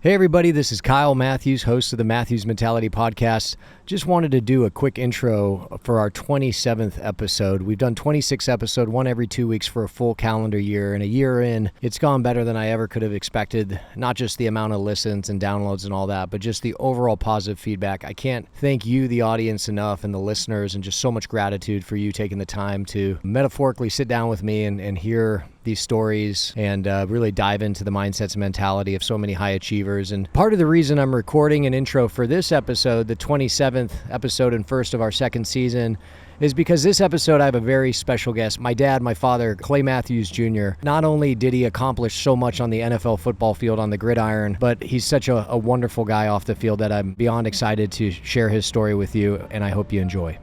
Hey everybody, this is Kyle Matthews, host of the Matthews Mentality Podcast. Just wanted to do a quick intro for our 27th episode. We've done 26 episodes, one every 2 weeks for a full calendar year, and a year in, it's gone better than I ever could have expected. Not just the amount of listens and downloads and all that, but just the overall positive feedback. I can't thank you, the audience, enough, and the listeners, and just so much gratitude for you taking the time to metaphorically sit down with me and hear these stories and really dive into the mindsets and mentality of so many high achievers. And part of the reason I'm recording an intro for this episode, the 27th episode and first of our second season, is because this episode I have a very special guest. My dad, my father, Clay Matthews Jr. Not only did he accomplish so much on the NFL football field on the gridiron, but he's such a wonderful guy off the field that I'm beyond excited to share his story with you, and I hope you enjoy.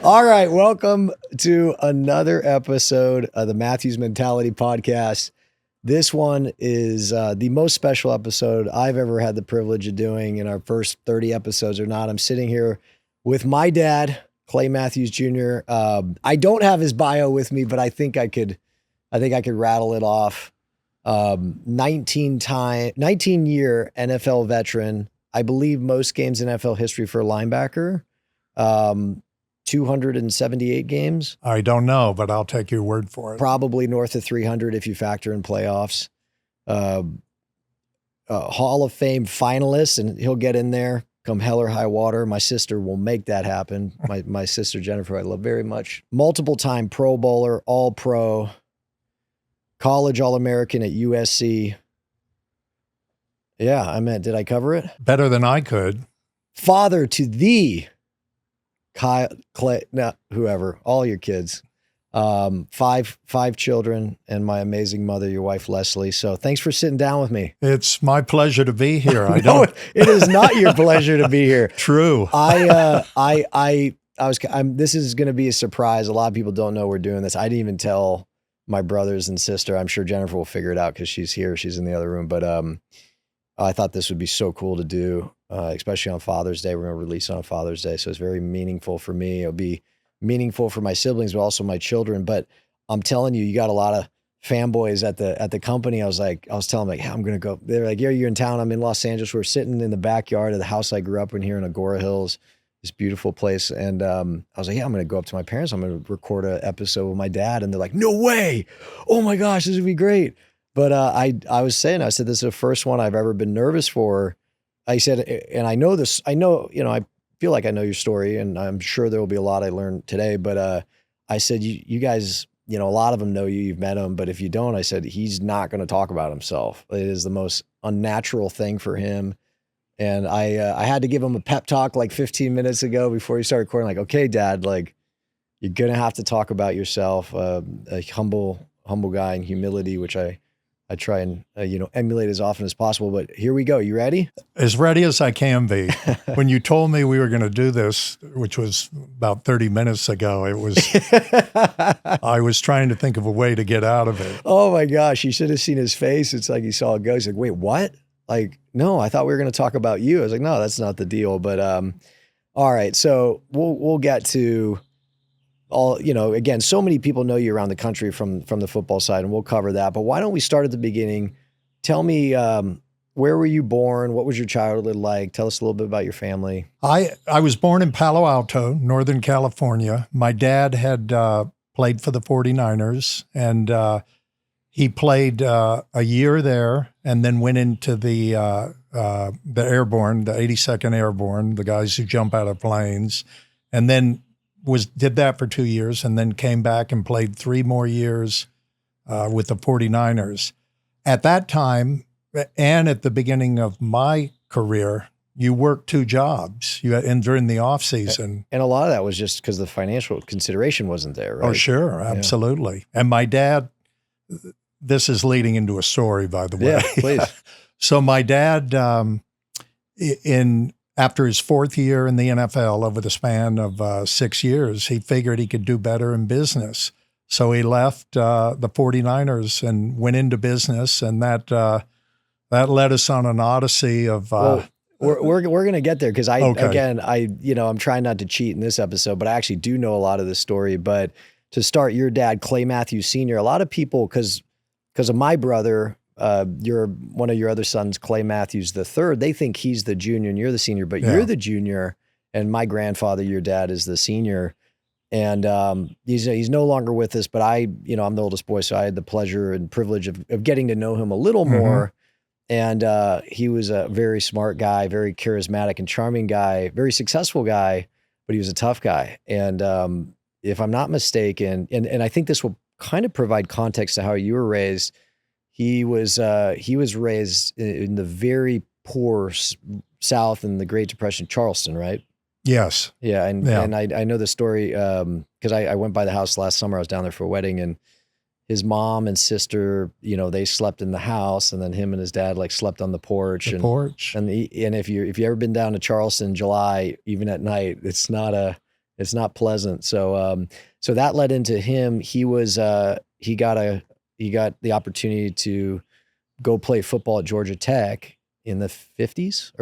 All right, welcome to another episode of the Matthews Mentality Podcast. This one is the most special episode I've ever had the privilege of doing in our first 30 episodes or not. I'm sitting here with my dad, Clay Matthews Jr. I don't have his bio with me, but I think I could rattle it off. 19-year NFL veteran. I believe most games in NFL history for a linebacker. 278 games. I don't know, but I'll take your word for it. Probably north of 300 if you factor in playoffs. Hall of Fame finalist, and he'll get in there come hell or high water. My sister will make that happen. My sister Jennifer, I love very much. Multiple-time Pro Bowler, All-Pro, college All-American at USC. Yeah, did I cover it? Better than I could. Father to the Kyle, Clay, no, whoever, all your kids, five children, and my amazing mother, your wife, Leslie. So thanks for sitting down with me. It's my pleasure to be here. It is not your pleasure to be here. True. This is going to be a surprise. A lot of people don't know we're doing this. I didn't even tell my brothers and sister. I'm sure Jennifer will figure it out because she's here. She's in the other room. But I thought this would be so cool to do. Especially on Father's Day. We're going to release on Father's Day. So it's very meaningful for me. It'll be meaningful for my siblings, but also my children. But I'm telling you, you got a lot of fanboys at the company. I was telling them, like, hey, I'm going to go. They're like, yeah, you're in town. I'm in Los Angeles. We're sitting in the backyard of the house I grew up in here in Agora Hills, this beautiful place. And I was like, yeah, I'm going to go up to my parents. I'm going to record an episode with my dad. And they're like, no way. Oh my gosh, this would be great. But I said, this is the first one I've ever been nervous for. I said, and I know this, I feel like I know your story, and I'm sure there will be a lot I learned today, but I said, you guys, a lot of them know you, you've met him, but if you don't, I said, he's not going to talk about himself. It is the most unnatural thing for him. And I had to give him a pep talk like 15 minutes ago before he started recording, like, okay, Dad, like, you're going to have to talk about yourself, a humble guy in humility, which I try and, emulate as often as possible, but here we go. You ready? As ready as I can be. When you told me we were going to do this, which was about 30 minutes ago, I was trying to think of a way to get out of it. Oh my gosh. You should have seen his face. It's like he saw a ghost. He's like, wait, what? Like, no, I thought we were going to talk about you. I was like, no, that's not the deal. But, all right. So we'll get to again, so many people know you around the country from the football side, and we'll cover that. But why don't we start at the beginning? Tell me, where were you born? What was your childhood like? Tell us a little bit about your family. I was born in Palo Alto, Northern California. My dad had played for the 49ers, and he played a year there and then went into the airborne, the 82nd Airborne, the guys who jump out of planes, and then did that for 2 years and then came back and played 3 more years with the 49ers. At that time, and at the beginning of my career, you worked 2 jobs and during the off season. And a lot of that was just because the financial consideration wasn't there, right? Oh, sure. Absolutely. Yeah. And my dad, this is leading into a story, by the way. Yeah, please. So my dad, after his 4th year in the NFL, over the span of 6 years, he figured he could do better in business. So he left the 49ers and went into business, and that led us on an odyssey of We're gonna get there because Okay. I'm trying not to cheat in this episode, but I actually do know a lot of this story. But to start, your dad, Clay Matthews Sr., a lot of people, because of my brother, you're one of your other sons, Clay Matthews III, they think he's the junior and you're the senior, but Yeah. you're the junior, and my grandfather, your dad, is the senior. And he's no longer with us, but I'm the oldest boy, so I had the pleasure and privilege of getting to know him a little more. And he was a very smart guy, very charismatic and charming guy, very successful guy, but he was a tough guy. And if I'm not mistaken, and I think this will kind of provide context to how you were raised, he was raised in the very poor South in the Great Depression, Charleston, right? Yes. Yeah, and Yeah. and I know the story because I went by the house last summer. I was down there for a wedding, and his mom and sister, they slept in the house, and then him and his dad like slept on the porch. The and porch. and if you ever been down to Charleston in July, even at night, it's not pleasant. So so that led into him. He got the opportunity to go play football at Georgia Tech in the 50s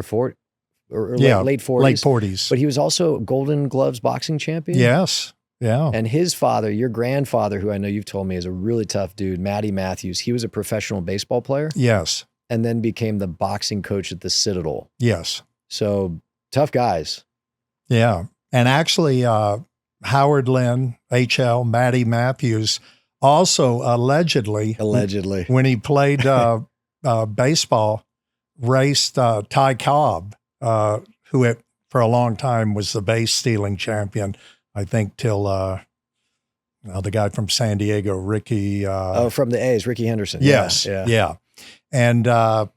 or Yeah. late 40s. Late 40s. But he was also Golden Gloves boxing champion. Yes. Yeah. And his father, your grandfather, who I know you've told me is a really tough dude, Matty Matthews, he was a professional baseball player Yes. and then became the boxing coach at the Citadel. Yes. So tough guys. Yeah. And actually, Howard Lynn, HL, Matty Matthews, also allegedly, when he played baseball, raced Ty Cobb, who for a long time was the base stealing champion, I think, till the guy from San Diego, Ricky. From the A's, Ricky Henderson. Yes. Yeah. And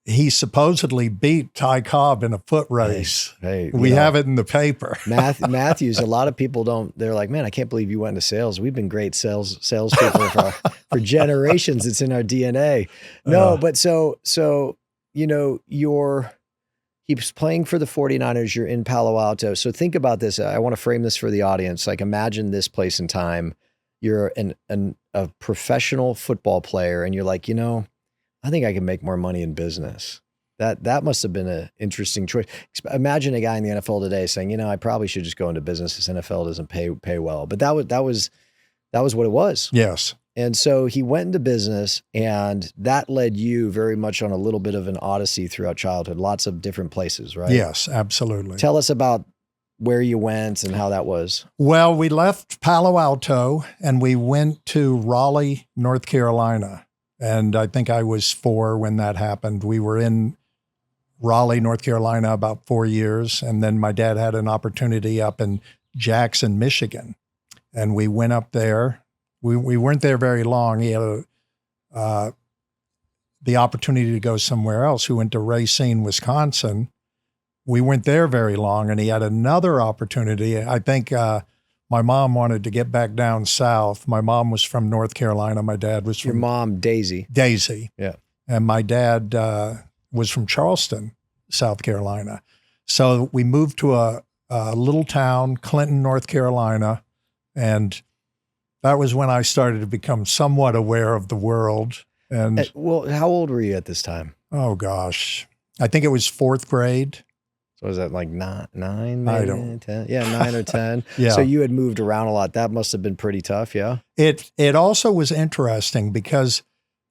he supposedly beat Ty Cobb in a foot race. Hey, we have it in the paper. Matthews, a lot of people they're like, man, I can't believe you went into sales. We've been great salespeople for generations. It's in our DNA. No, but so he was playing for the 49ers. You're in Palo Alto. So think about this. I want to frame this for the audience. Like imagine this place and time. You're a professional football player and you're like, I think I can make more money in business. That must have been an interesting choice. Imagine a guy in the NFL today saying, I probably should just go into business. This NFL doesn't pay well. But that was what it was. Yes. And so he went into business, and that led you very much on a little bit of an odyssey throughout childhood, lots of different places, right? Yes, absolutely. Tell us about where you went and how that was. Well, we left Palo Alto and we went to Raleigh, North Carolina. And I think I was 4 when that happened. We were in Raleigh, North Carolina about 4 years. And then my dad had an opportunity up in Jackson, Michigan. And we went up there. We weren't there very long. He had the opportunity to go somewhere else. We went to Racine, Wisconsin. We weren't there very long, and he had another opportunity. I think my mom wanted to get back down south. My mom was from North Carolina. My dad was from... Your mom, Daisy. Daisy. Yeah. And my dad was from Charleston, South Carolina. So we moved to a little town, Clinton, North Carolina, and that was when I started to become somewhat aware of the world. And well, how old were you at this time? Oh gosh, I think it was 4th grade. So was that like nine? Maybe, I don't. 10? Yeah, 9 or 10. Yeah. So you had moved around a lot. That must have been pretty tough. Yeah. It also was interesting because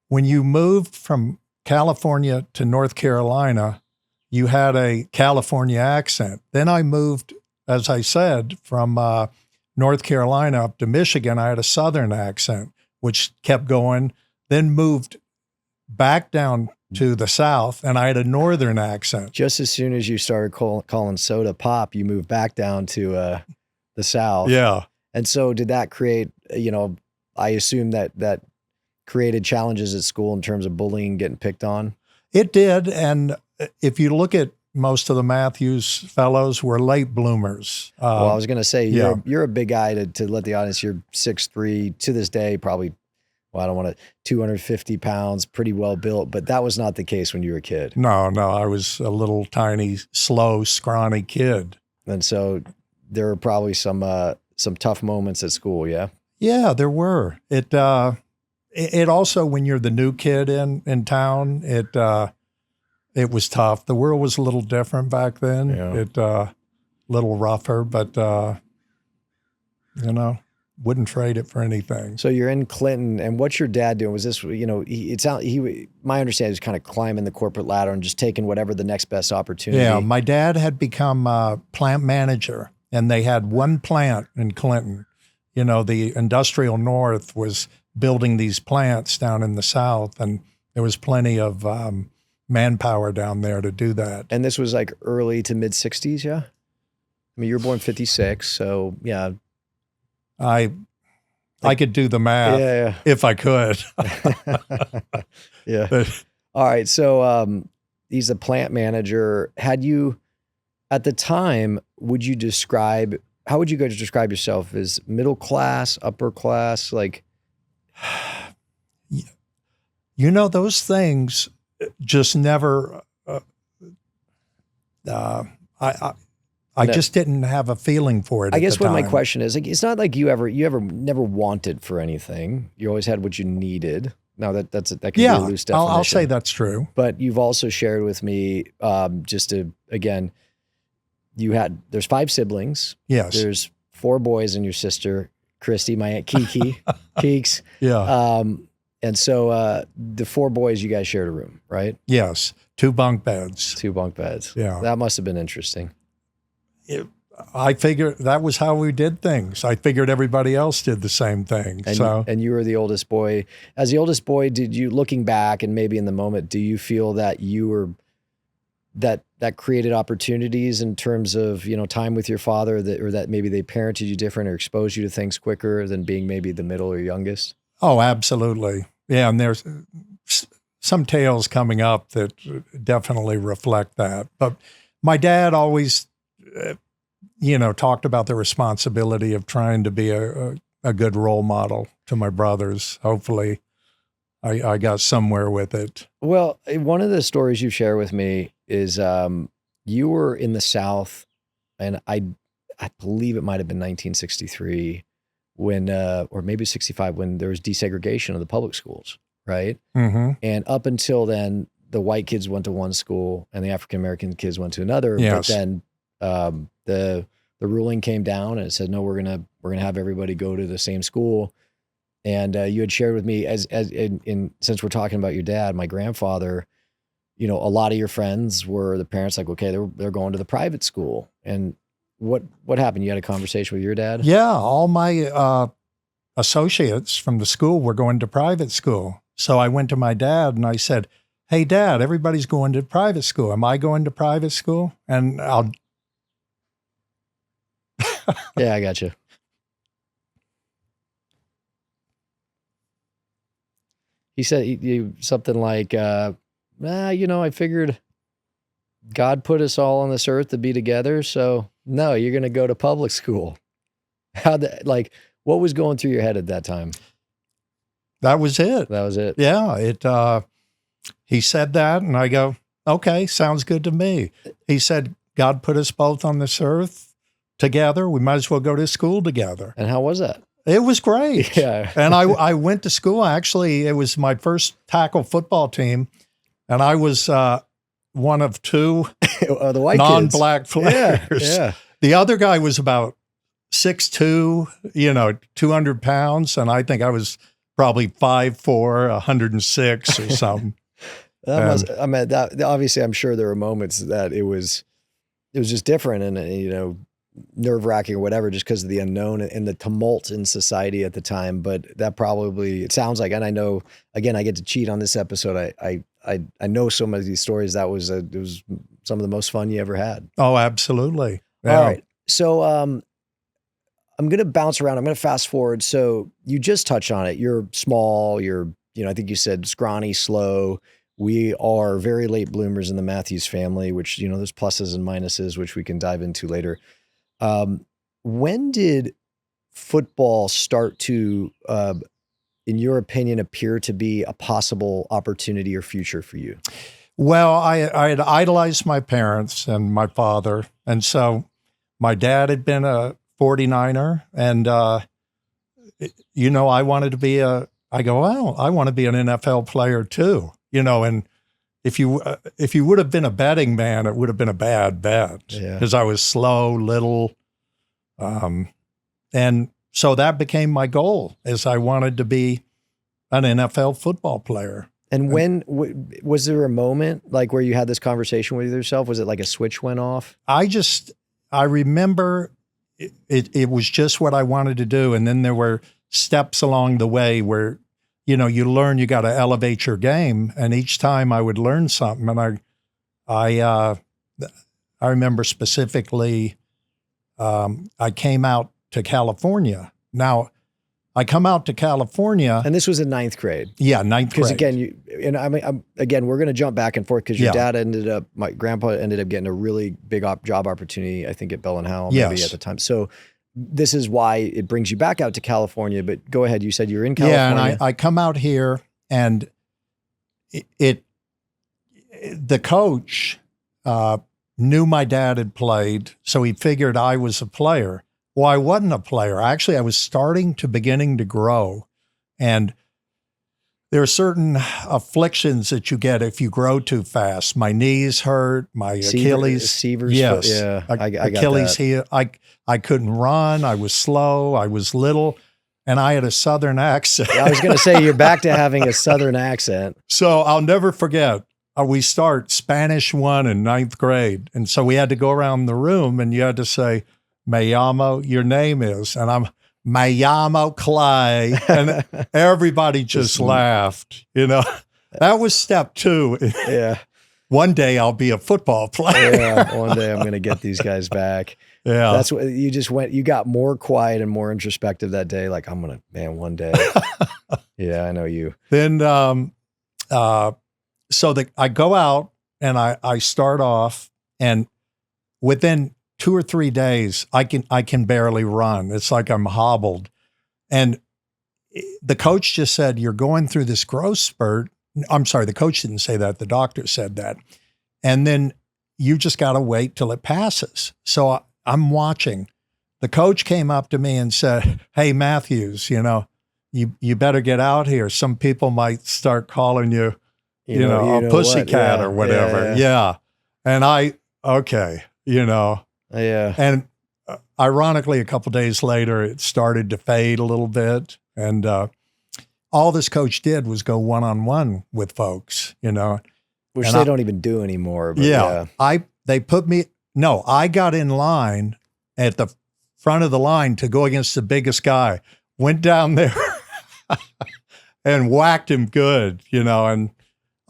when you moved from California to North Carolina, you had a California accent. Then I moved, as I said, from North Carolina up to Michigan. I had a Southern accent, which kept going. Then moved back down to the South, and I had a Northern accent. Just as soon as you started calling soda pop, you moved back down to the South. Yeah. And so did that create, I assume that created challenges at school in terms of bullying, getting picked on? It did. And if you look at most of the Matthews fellows were late bloomers. Well, I was going to say, yeah. you're a big guy to let the audience, you're 6'3", to this day, probably, well, I don't want to, 250 pounds, pretty well built, but that was not the case when you were a kid. No, I was a little tiny, slow, scrawny kid. And so there were probably some tough moments at school, yeah? Yeah, there were. It also, when you're the new kid in town, it was tough. The world was a little different back then. Yeah. It little rougher, but wouldn't trade it for anything. So you're in Clinton, and what's your dad doing? Was this, my understanding is kind of climbing the corporate ladder and just taking whatever the next best opportunity. Yeah, my dad had become a plant manager, and they had one plant in Clinton. The industrial north was building these plants down in the south, and there was plenty of manpower down there to do that. And this was like early to mid 60s, yeah? I mean, you were born 56, so yeah. I could do the math if I could. Yeah. All right. So he's a plant manager. Had you, at the time, how would you describe yourself as middle class, upper class? Like, those things just never, I just didn't have a feeling for it. I guess what my question is, like, it's not like you ever never wanted for anything. You always had what you needed. Now that can be a loose definition. I'll say that's true. But you've also shared with me, there's 5 siblings. Yes. There's 4 boys and your sister, Christy, my aunt Kiki, Keeks. Yeah. And so the 4 boys, you guys shared a room, right? Yes. 2 bunk beds. 2 bunk beds. Yeah. That must have been interesting. I figured that was how we did things. I figured everybody else did the same thing. And you were the oldest boy. As the oldest boy, did you, looking back and maybe in the moment, do you feel that you were, that created opportunities in terms of, time with your father, or that maybe they parented you different or exposed you to things quicker than being maybe the middle or youngest? Oh, absolutely. Yeah, and there's some tales coming up that definitely reflect that. But my dad always talked about the responsibility of trying to be a good role model to my brothers. Hopefully I got somewhere with it. Well, one of the stories you share with me is you were in the South, and I believe it might have been 1963 when, or maybe 65, when there was desegregation of the public schools, right? Mm-hmm. And up until then, the white kids went to one school and the African-American kids went to another. Yes. But then the ruling came down and it said, no, we're gonna have everybody go to the same school. And you had shared with me, since we're talking about your dad, my grandfather, a lot of your friends were the parents, like, okay, they're going to the private school. And what happened? You had a conversation with your dad? Yeah, all my associates from the school were going to private school. So I went to my dad and I said, hey, Dad, everybody's going to private school. Am I going to private school? And Yeah, I got you. He said something like, I figured God put us all on this earth to be together. So no, you're going to go to public school. What was going through your head at that time? That was it. That was it. Yeah. He said that and I go, okay, sounds good to me. He said, God put us both on this earth together. We might as well go to school together. And how was that? It was great. Yeah. And I went to school. Actually, it was my first tackle football team. And I was one of 2 the white non-black players. Yeah. The other guy was about 6'2", 200 pounds. And I think I was probably 5'4", 106 or something. Obviously, I'm sure there were moments that it was just different and, nerve-wracking or whatever, just because of the unknown and the tumult in society at the time. But that probably, it sounds like, and I know, again, I get to cheat on this episode. I know so many of these stories. It was some of the most fun you ever had. Oh, absolutely. Yeah. All right. So I'm going to bounce around. I'm going to fast forward. So you just touched on it. You're small. I think you said scrawny, slow. We are very late bloomers in the Matthews family, which, there's pluses and minuses, which we can dive into later. When did football start to, in your opinion, appear to be a possible opportunity or future for you? Well, I had idolized my parents and my father. And so my dad had been a 49er and, I wanted to be I want to be an NFL player too, and if you would have been a betting man, it would have been a bad bet because I was slow, little. And so that became my goal, is I wanted to be an NFL football player. And when was there a moment like where you had this conversation with yourself? Was it like a switch went off? I remember it was just what I wanted to do. And then there were steps along the way where, you know, you learn you got to elevate your game. And each time I would learn something. And I remember specifically, I came out to California. Now, I come out to California. And this was in ninth grade. Yeah, ninth grade. Because again, we're going to jump back and forth because your dad my grandpa ended up getting a really big job opportunity, I think at Bell and Howell, maybe at the time. So this is why it brings you back out to California. But go ahead. You said you're in California. Yeah, and I come out here, and the coach knew my dad had played, so he figured I was a player. Well, I wasn't a player. Actually, I was beginning to grow. And there are certain afflictions that you get if you grow too fast. My knees hurt, my Achilles. Seaver's yes. foot. Yeah, I got Achilles that. heel. I couldn't run. I was slow. I was little. And I had a Southern accent. I was going to say, you're back to having a Southern accent. So I'll never forget. We start Spanish 1 in ninth grade. And so we had to go around the room and you had to say, "Me llamo," your name is. And I'm, "Me llamo Clay." And everybody just laughed, you know. That was step 2. Yeah. One day I'll be a football player. Yeah. One day I'm going to get these guys back. Yeah. That's what you got more quiet and more introspective that day. Like, I'm going to, man, one day. Yeah, I know you. Then, so I go out and I start off, and within 2 or 3 days, I can barely run. It's like I'm hobbled. And the coach just said, "You're going through this growth spurt." I'm sorry, the coach didn't say that. The doctor said that. And then you just got to wait till it passes. So I'm watching. The coach came up to me and said, "Hey, Matthews, you know, you better get out here. Some people might start calling you, you know a pussycat or whatever." Yeah. And okay, you know. Yeah. And ironically, a couple of days later, it started to fade a little bit. And all this coach did was go one-on-one with folks, you know. Which they don't even do anymore. But yeah. I got in line at the front of the line to go against the biggest guy. Went down there and whacked him good, you know. And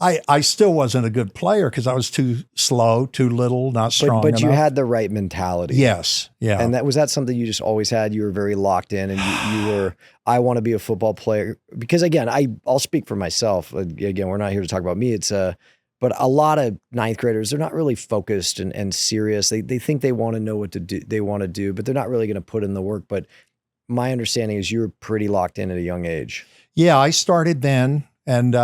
I still wasn't a good player because I was too slow, too little, not strong But you enough. had the right mentality. Yes. Yeah. And was that something you just always had? You were very locked in, and you were, I want to be a football player. Because again, I'll speak for myself. Again, we're not here to talk about me. But a lot of ninth graders, they're not really focused and serious. They think they want to know what they want to do, but they're not really going to put in the work. But my understanding is you were pretty locked in at a young age. Yeah, I started then, and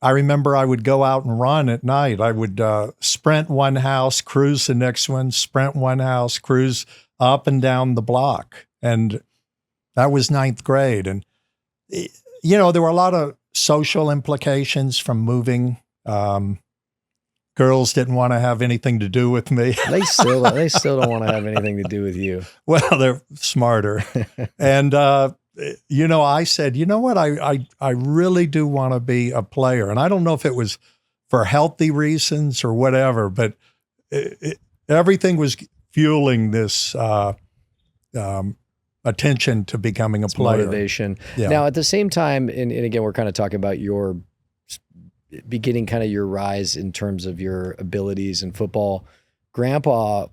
I remember I would go out and run at night. I would sprint one house, cruise the next one, sprint one house, cruise up and down the block. And that was ninth grade. And, you know, there were a lot of social implications from moving. Girls didn't want to have anything to do with me. They still don't want to have anything to do with you. Well, they're smarter. And, you know, I said, you know what, I really do want to be a player. And I don't know if it was for healthy reasons or whatever, but everything was fueling this attention to becoming a player. Motivation. Yeah. Now, at the same time, and again, we're kind of talking about your beginning, kind of your rise in terms of your abilities in football. Grandpa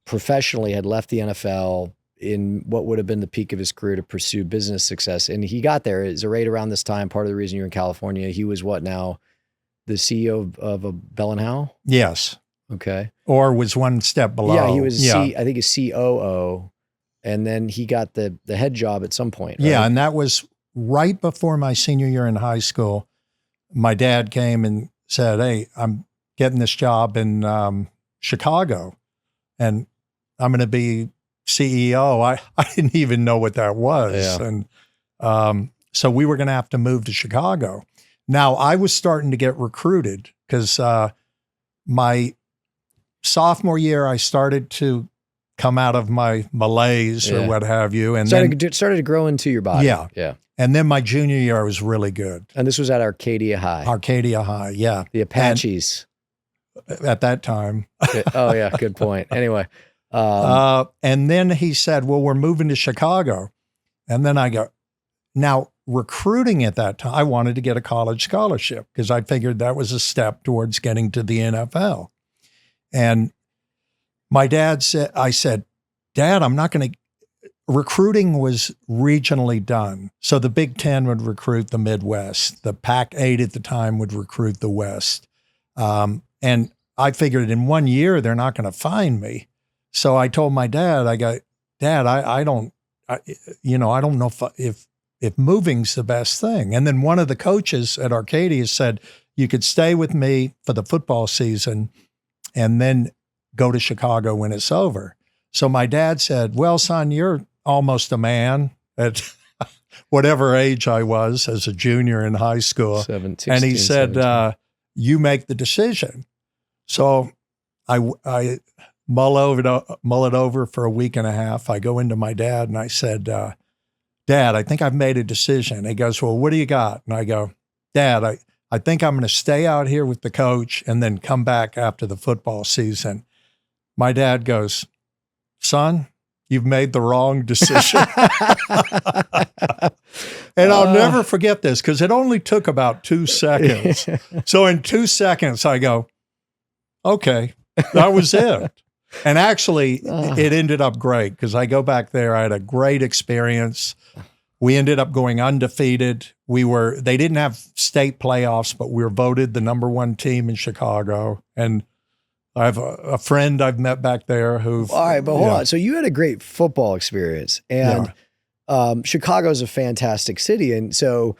professionally had left the NFL in what would have been the peak of his career to pursue business success. And he got there. It's right around this time. Part of the reason you're in California, he was what now? The CEO of a Bell and Howell? Yes. Okay. Or was one step below. Yeah, he was, I think a COO. And then he got the head job at some point. Right? Yeah, and that was right before my senior year in high school. My dad came and said, "Hey, I'm getting this job in Chicago, and I'm going to be CEO." I didn't even know what that was. Yeah. And so we were going to have to move to Chicago. Now, I was starting to get recruited because my sophomore year, I started to come out of my malaise or what have you. And started to grow into your body. Yeah. Yeah. And then my junior year, I was really good. And this was at Arcadia High. Arcadia High, yeah. The Apaches. And at that time. Oh, yeah. Good point. Anyway. And then he said, well, we're moving to Chicago. And then I go, now recruiting at that time, I wanted to get a college scholarship because I figured that was a step towards getting to the NFL. And my dad said, I said, Dad, I'm not going to, recruiting was regionally done. So the Big Ten would recruit the Midwest. The Pac-8 at the time would recruit the West. And I figured in 1 year, they're not going to find me. So I told my dad, I go, Dad, I don't know if moving's the best thing. And then one of the coaches at Arcadia said, you could stay with me for the football season and then go to Chicago when it's over. So my dad said, well, son, you're almost a man at whatever age I was as a junior in high school. 16, and he said, 17. You make the decision. So I mull it over for a week and a half. I go into my dad and I said, Dad, I think I've made a decision. He goes, well, what do you got? And I go, Dad, I think I'm going to stay out here with the coach and then come back after the football season. My dad goes, son, you've made the wrong decision. And I'll never forget this because it only took about 2 seconds. So in 2 seconds, I go, okay, that was it. And actually, it ended up great because I go back there. I had a great experience. We ended up going undefeated. They didn't have state playoffs, but we were voted the #1 team in Chicago. And I have a friend I've met back there who. All right, but hold on. So you had a great football experience, and Chicago is a fantastic city. And so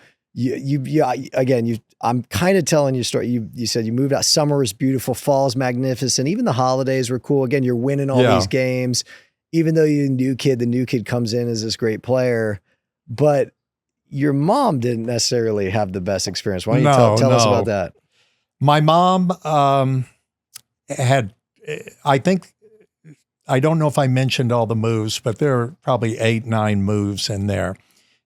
I'm kind of telling you a story. You said you moved out. Summer was beautiful. Fall's magnificent. Even the holidays were cool. Again, you're winning all these games. Even though you're the new kid comes in as this great player. But your mom didn't necessarily have the best experience. Why don't you tell us about that? My mom had, I think, I don't know if I mentioned all the moves, but there are probably 8, 9 moves in there.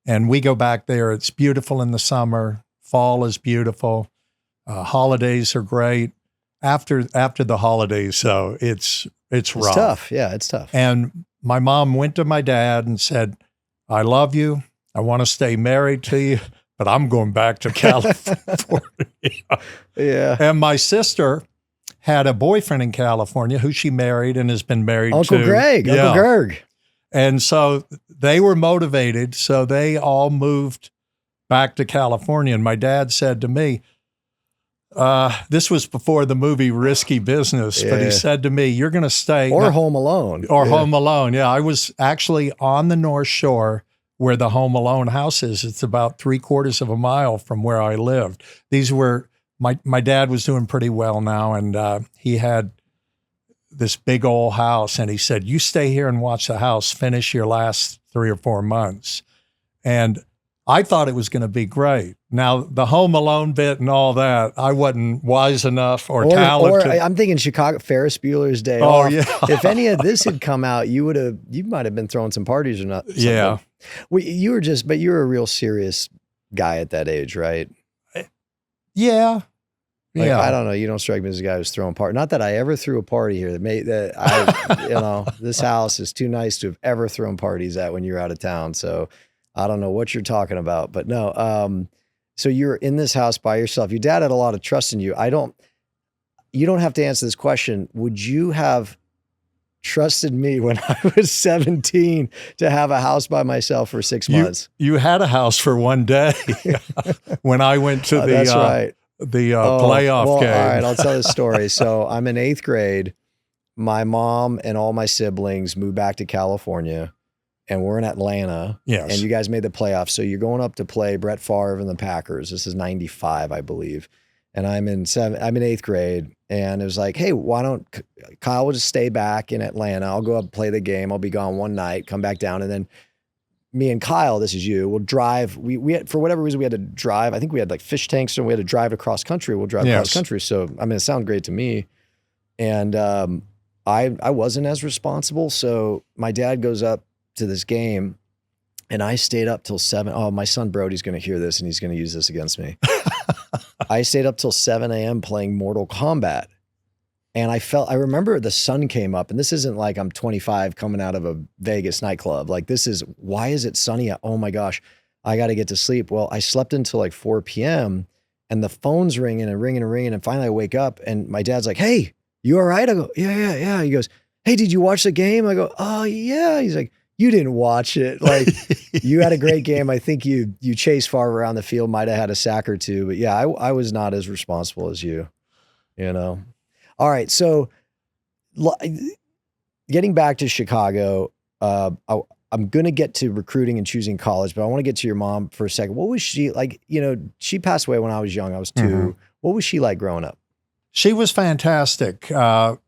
And we go back there. It's beautiful in the summer. Fall is beautiful. Holidays are great. After the holidays, so it's rough. It's tough. Yeah, it's tough. And my mom went to my dad and said, I love you. I want to stay married to you, but I'm going back to California. Yeah. And my sister had a boyfriend in California who she married and has been married to. Uncle Greg. And so they were motivated. So they all moved back to California. And my dad said to me, this was before the movie Risky Business, but he said to me, you're going to stay. Or Home Alone. Or Home Alone. Yeah, I was actually on the North Shore where the Home Alone house is. It's about 3/4 of a mile from where I lived. These were, my dad was doing pretty well now, and he had this big old house, and he said, you stay here and watch the house, finish your last 3 or 4 months. And I thought it was going to be great. Now, the Home Alone bit and all that, I wasn't wise enough or talented. Or I'm thinking Chicago, Ferris Bueller's Day Off. Oh, yeah. If any of this had come out, you might have been throwing some parties or not. Something. Yeah. Well, you were a real serious guy at that age, right? Yeah. Yeah. I don't know. You don't strike me as a guy who's throwing parties. Not that I ever threw a party here this house is too nice to have ever thrown parties at when you're out of town. So I don't know what you're talking about, but no. So you're in this house by yourself. Your dad had a lot of trust in you. You don't have to answer this question. Would you have trusted me when I was 17 to have a house by myself for 6 months? You had a house for one day when I went to that's right. the playoff game. All right, I'll tell this story. So I'm in 8th grade. My mom and all my siblings moved back to California. And we're in Atlanta, yes. And you guys made the playoffs. So you're going up to play Brett Favre and the Packers. This is 95, I believe. And I'm in 8th grade. And it was like, hey, why don't Kyle will just stay back in Atlanta. I'll go up and play the game. I'll be gone one night, come back down. And then me and Kyle, this is you, will drive. We had, for whatever reason, we had to drive. I think we had like fish tanks and we had to drive across country. We'll drive across country. So, I mean, it sounded great to me. And I wasn't as responsible. So my dad goes up to this game and I stayed up till 7. Oh, my son Brody's going to hear this and he's going to use this against me. I stayed up till 7 a.m. playing Mortal Kombat. And I remember the sun came up, and this isn't like I'm 25 coming out of a Vegas nightclub. Like this is, why is it sunny? Oh my gosh, I got to get to sleep. Well, I slept until like 4 p.m. and the phone's ringing and ringing and ringing. And finally I wake up and my dad's like, "Hey, you all right?" I go, yeah. He goes, "Hey, did you watch the game?" I go, "Oh yeah." He's like, "You didn't watch it. Like you had a great game. I think you chased far around the field, might've had a sack or two, but yeah, I was not as responsible as you know? All right. So getting back to Chicago, I'm going to get to recruiting and choosing college, but I want to get to your mom for a second. What was she like? You know, she passed away when I was young. I was 2. Mm-hmm. What was she like growing up? She was fantastic. My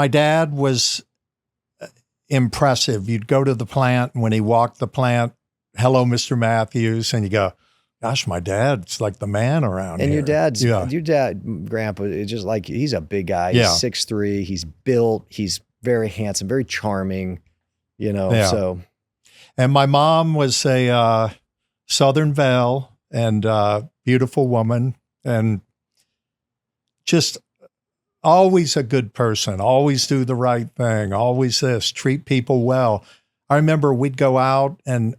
dad was impressive. You'd go to the plant, and when he walked the plant, "Hello, Mr. Matthews," and you go, "Gosh, my dad's like the man around and here." And your dad, Grandpa, is just like, he's a big guy. He's 6'3", he's built, he's very handsome, very charming, you know, so. And my mom was a Southern Belle and beautiful woman and just always a good person, always do the right thing, always this, treat people well. I remember we'd go out and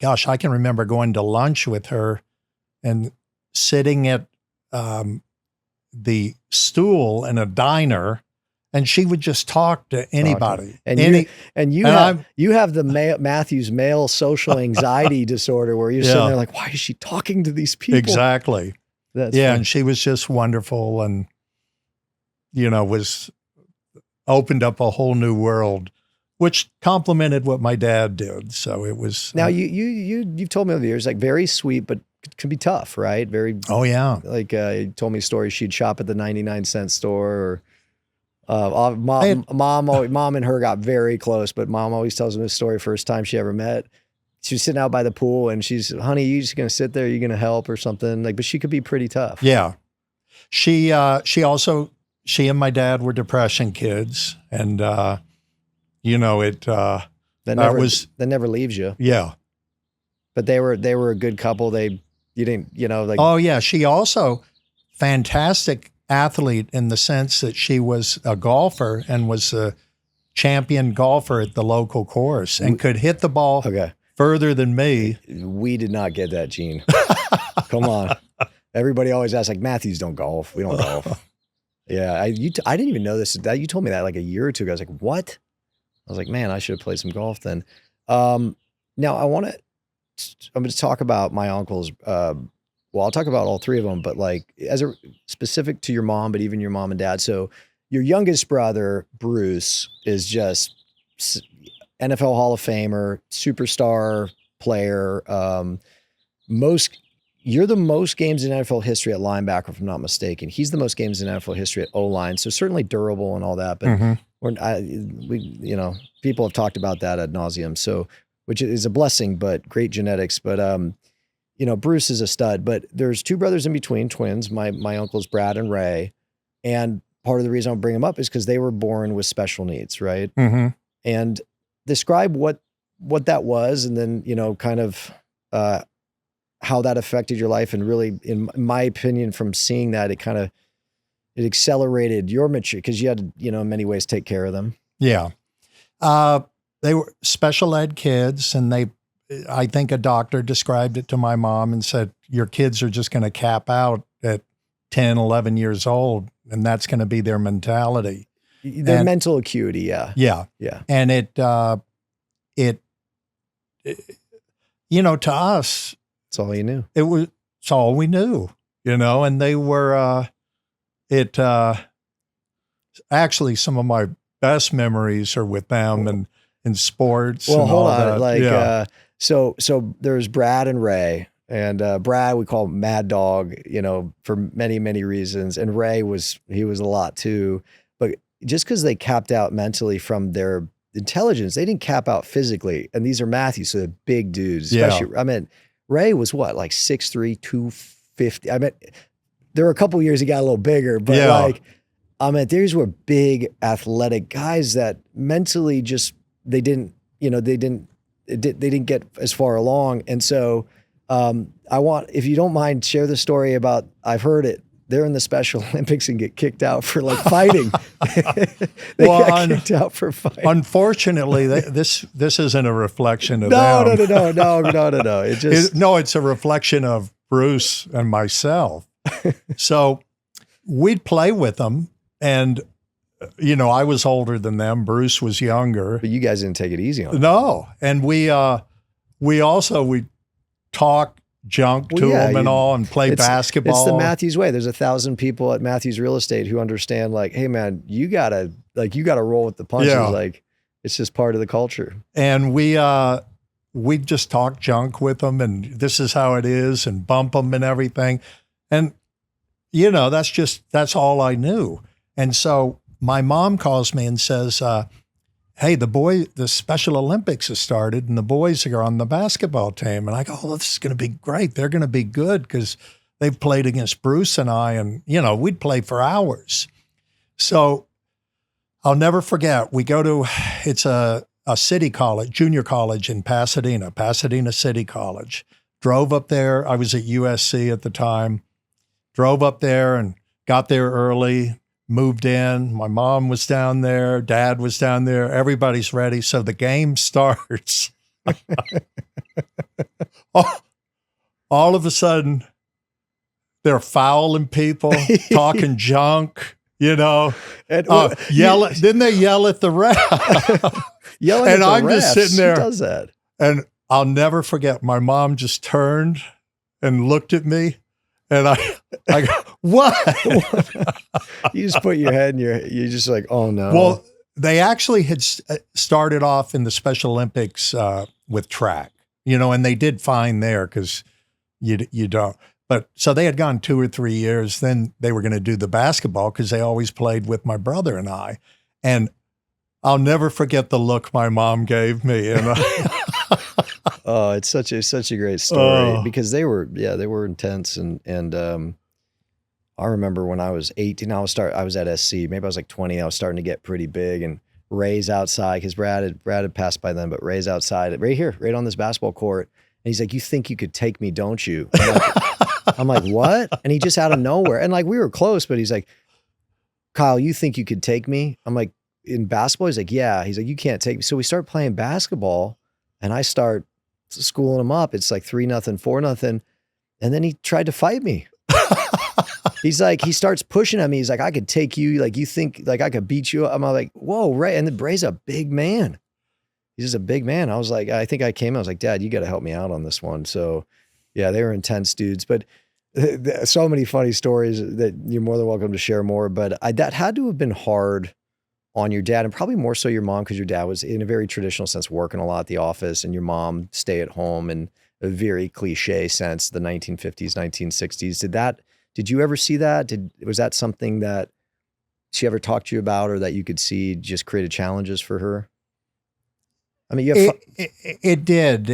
gosh, I can remember going to lunch with her and sitting at the stool in a diner, and she would just talk to anybody. And you have the Matthews male social anxiety disorder where you're sitting there like, why is she talking to these people? Exactly. That's funny. And she was just wonderful, and was opened up a whole new world, which complemented what my dad did. So it was. Now you've told me over the years, like very sweet, but can be tough, right? Very. Oh yeah. Like you told me a story. She'd shop at the 99-cent store, or mom and her got very close. But mom always tells me this story. First time she ever met, she was sitting out by the pool, and she's, "Honey, you just gonna sit there? You gonna help or something?" Like, but she could be pretty tough. Yeah. She and my dad were depression kids, and that never leaves you. Yeah. But they were a good couple. You didn't, like. Oh yeah. She also fantastic athlete in the sense that she was a golfer and was a champion golfer at the local course and could hit the ball further than me. We did not get that gene. Come on. Everybody always asks, like, Matthews don't golf. We don't golf. Yeah. I didn't even know this. You told me that like a year or two ago. I was like, what? I was like, man, I should have played some golf then. Now I'm going to talk about my uncles. Well, I'll talk about all 3 of them, but like as a specific to your mom, but even your mom and dad. So your youngest brother, Bruce, is just NFL Hall of Famer, superstar player. You're the most games in NFL history at linebacker, if I'm not mistaken. He's the most games in NFL history at O-line. So certainly durable and all that, but people have talked about that ad nauseum. So, which is a blessing, but great genetics. But, Bruce is a stud, but there's 2 brothers in between, twins, my uncles, Brad and Ray. And part of the reason I'll bring them up is because they were born with special needs. Right. Mm-hmm. And describe what that was. And then, kind of, how that affected your life. And really, in my opinion, from seeing that, it accelerated your maturity because you had to, in many ways take care of them. Yeah. They were special ed kids, and I think a doctor described it to my mom and said, your kids are just going to cap out at 10, 11 years old, and that's going to be their mentality. Their mental acuity. Yeah. Yeah. Yeah. And to us, it's all you knew. It's all we knew, and they were, actually some of my best memories are with them and in sports. Well, and hold all on. that. So there's Brad and Ray, and Brad, we call him Mad Dog, for many, many reasons. And Ray he was a lot too, but just because they capped out mentally from their intelligence, they didn't cap out physically. And these are Matthews, so they're big dudes. Yeah. Especially, I mean, Ray was what, like 6'3", 250. I mean, there were a couple of years he got a little bigger, but like, I mean, these were big athletic guys that mentally just, they didn't get as far along. And so I want, if you don't mind, share the story about, I've heard it, they're in the Special Olympics and get kicked out for like fighting. They got kicked out for fighting. Unfortunately, this isn't a reflection of No. them. No. It just it's a reflection of Bruce and myself. So we'd play with them, and I was older than them. Bruce was younger. But you guys didn't take it easy on them. No, and we talk junk to them and all, and play basketball. It's the Matthews way. There's 1,000 people at Matthews Real Estate who understand, like, hey man, you gotta roll with the punches. Yeah. Like, it's just part of the culture. And we just talk junk with them, and this is how it is, and bump them and everything. And that's all I knew. And so my mom calls me and says, hey, the Special Olympics has started and the boys are on the basketball team. And I go, oh, this is going to be great. They're going to be good because they've played against Bruce and I, and, we'd play for hours. So I'll never forget, we go to, it's a city college, junior college in Pasadena City College. Drove up there. I was at USC at the time. Drove up there and got there early. Moved in. My mom was down there. Dad was down there. Everybody's ready. So the game starts. All of a sudden, they're fouling people, talking junk, and yell. Then they yell at the ref. Yelling and at the I'm refs. just sitting there. Who does that? And I'll never forget. My mom just turned and looked at me. And I go, what? You just put your head in you're just like, oh no. Well, they actually had started off in the Special Olympics with track, and they did fine there because you don't. But so they had gone 2 or 3 years. Then they were going to do the basketball because they always played with my brother and I. And I'll never forget the look my mom gave me. And oh, it's such a great story because they were intense and I remember when I was 18, I was at SC, maybe I was like 20, I was starting to get pretty big, and Ray's outside because Brad had passed by then, but Ray's outside right here, right on this basketball court, and he's like, "You think you could take me, don't you?" I'm like, "What?" And he just out of nowhere, and like we were close, but he's like, "Kyle, you think you could take me?" I'm like, "In basketball?" He's like, "Yeah." He's like, "You can't take me." So we start playing basketball, and I start schooling him up. It's like 3-0, 4-0. And then he tried to fight me. He's like, he starts pushing at me. He's like, "I could take you. Like, you think like I could beat you?" I'm like, "Whoa, Ray." And then Ray's a big man. He's just a big man. I was like, I was like, "Dad, you got to help me out on this one." So yeah, they were intense dudes, but so many funny stories that you're more than welcome to share more. But that had to have been hard on your dad, and probably more so your mom, because your dad was in a very traditional sense working a lot at the office, and your mom stay at home in a very cliche sense, the 1950s, 1960s. Did you ever see that? Was that something that she ever talked to you about, or that you could see just created challenges for her? I mean, it did.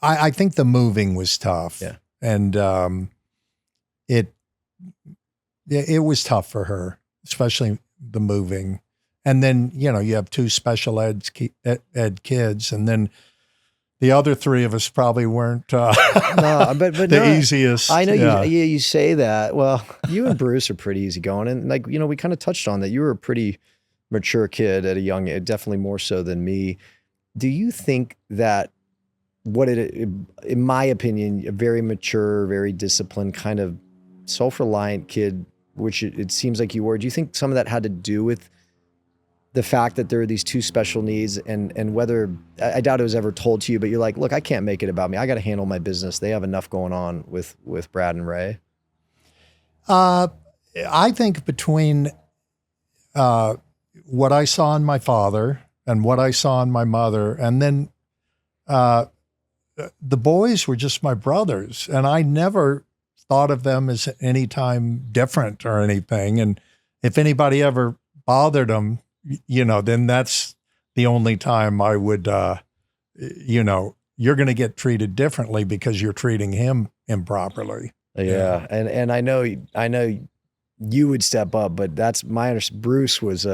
I think the moving was tough. Yeah. And it was tough for her, especially the moving. And then, you have 2 special ed kids, and then the other 3 of us probably weren't the easiest. I know you say that. Well, you and Bruce are pretty easygoing, and like, we kind of touched on that. You were a pretty mature kid at a young age, definitely more so than me. Do you think that in my opinion, a very mature, very disciplined, kind of self-reliant kid, which it seems like you were, do you think some of that had to do with the fact that there are these 2 special needs, and whether, I doubt it was ever told to you, but you're like, "Look, I can't make it about me. I got to handle my business. They have enough going on with Brad and Ray"? I think between what I saw in my father and what I saw in my mother, and then the boys were just my brothers, and I never thought of them as any time different or anything. And if anybody ever bothered them, then that's the only time I would, you're going to get treated differently because you're treating him improperly. Yeah. And I know you would step up, but that's my understanding. Bruce was,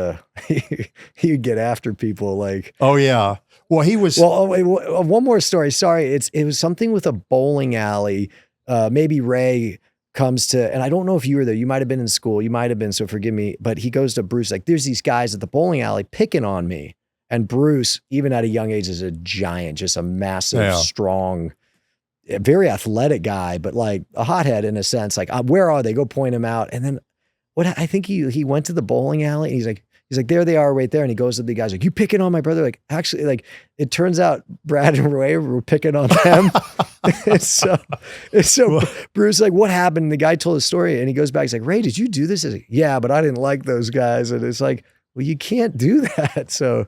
he would get after people like. Oh yeah. Well, he was. Well, wait, one more story. Sorry. It was something with a bowling alley. Maybe Ray comes to, and I don't know if you were there. You might've been in school. You might've been, so forgive me, but he goes to Bruce, like, there's these guys at the bowling alley picking on me. And Bruce, even at a young age, is a giant, just a massive, strong, very athletic guy, but like a hothead in a sense. Like, where are they? Go point him out. And then I think he went to the bowling alley and he's like, there they are right there. And he goes to the guys like, you picking on my brother? Like, actually, like, it turns out Brad and Ray were picking on them. it's so Bruce, like, what happened? And the guy told his story and he goes back, he's like, Ray, did you do this? He's like, yeah, but I didn't like those guys. And it's like, well, you can't do that. So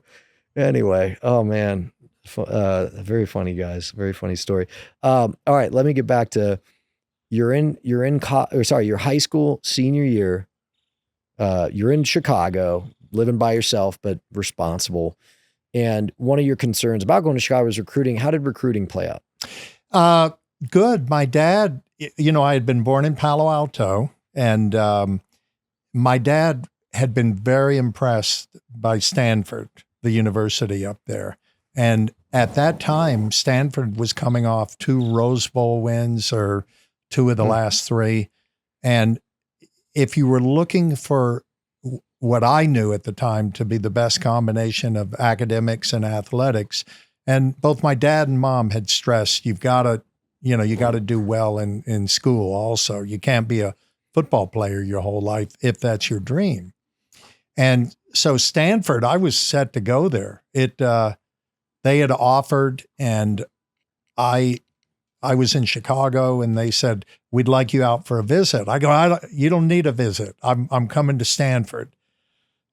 anyway, oh man, very funny guys, very funny story. All right, let me get back to your high school senior year. You're in Chicago, living by yourself, but responsible. And one of your concerns about going to Chicago was recruiting. How did recruiting play out? Good. My dad, I had been born in Palo Alto, and my dad had been very impressed by Stanford, the university up there. And at that time, Stanford was coming off 2 Rose Bowl wins, or 2 of the last 3. And if you were looking for what I knew at the time to be the best combination of academics and athletics, and both my dad and mom had stressed, you got to do well in school also. You can't be a football player your whole life if that's your dream. And so Stanford, I was set to go there. They had offered, and I was in Chicago, and they said, we'd like you out for a visit. I go, you don't need a visit. I'm coming to Stanford.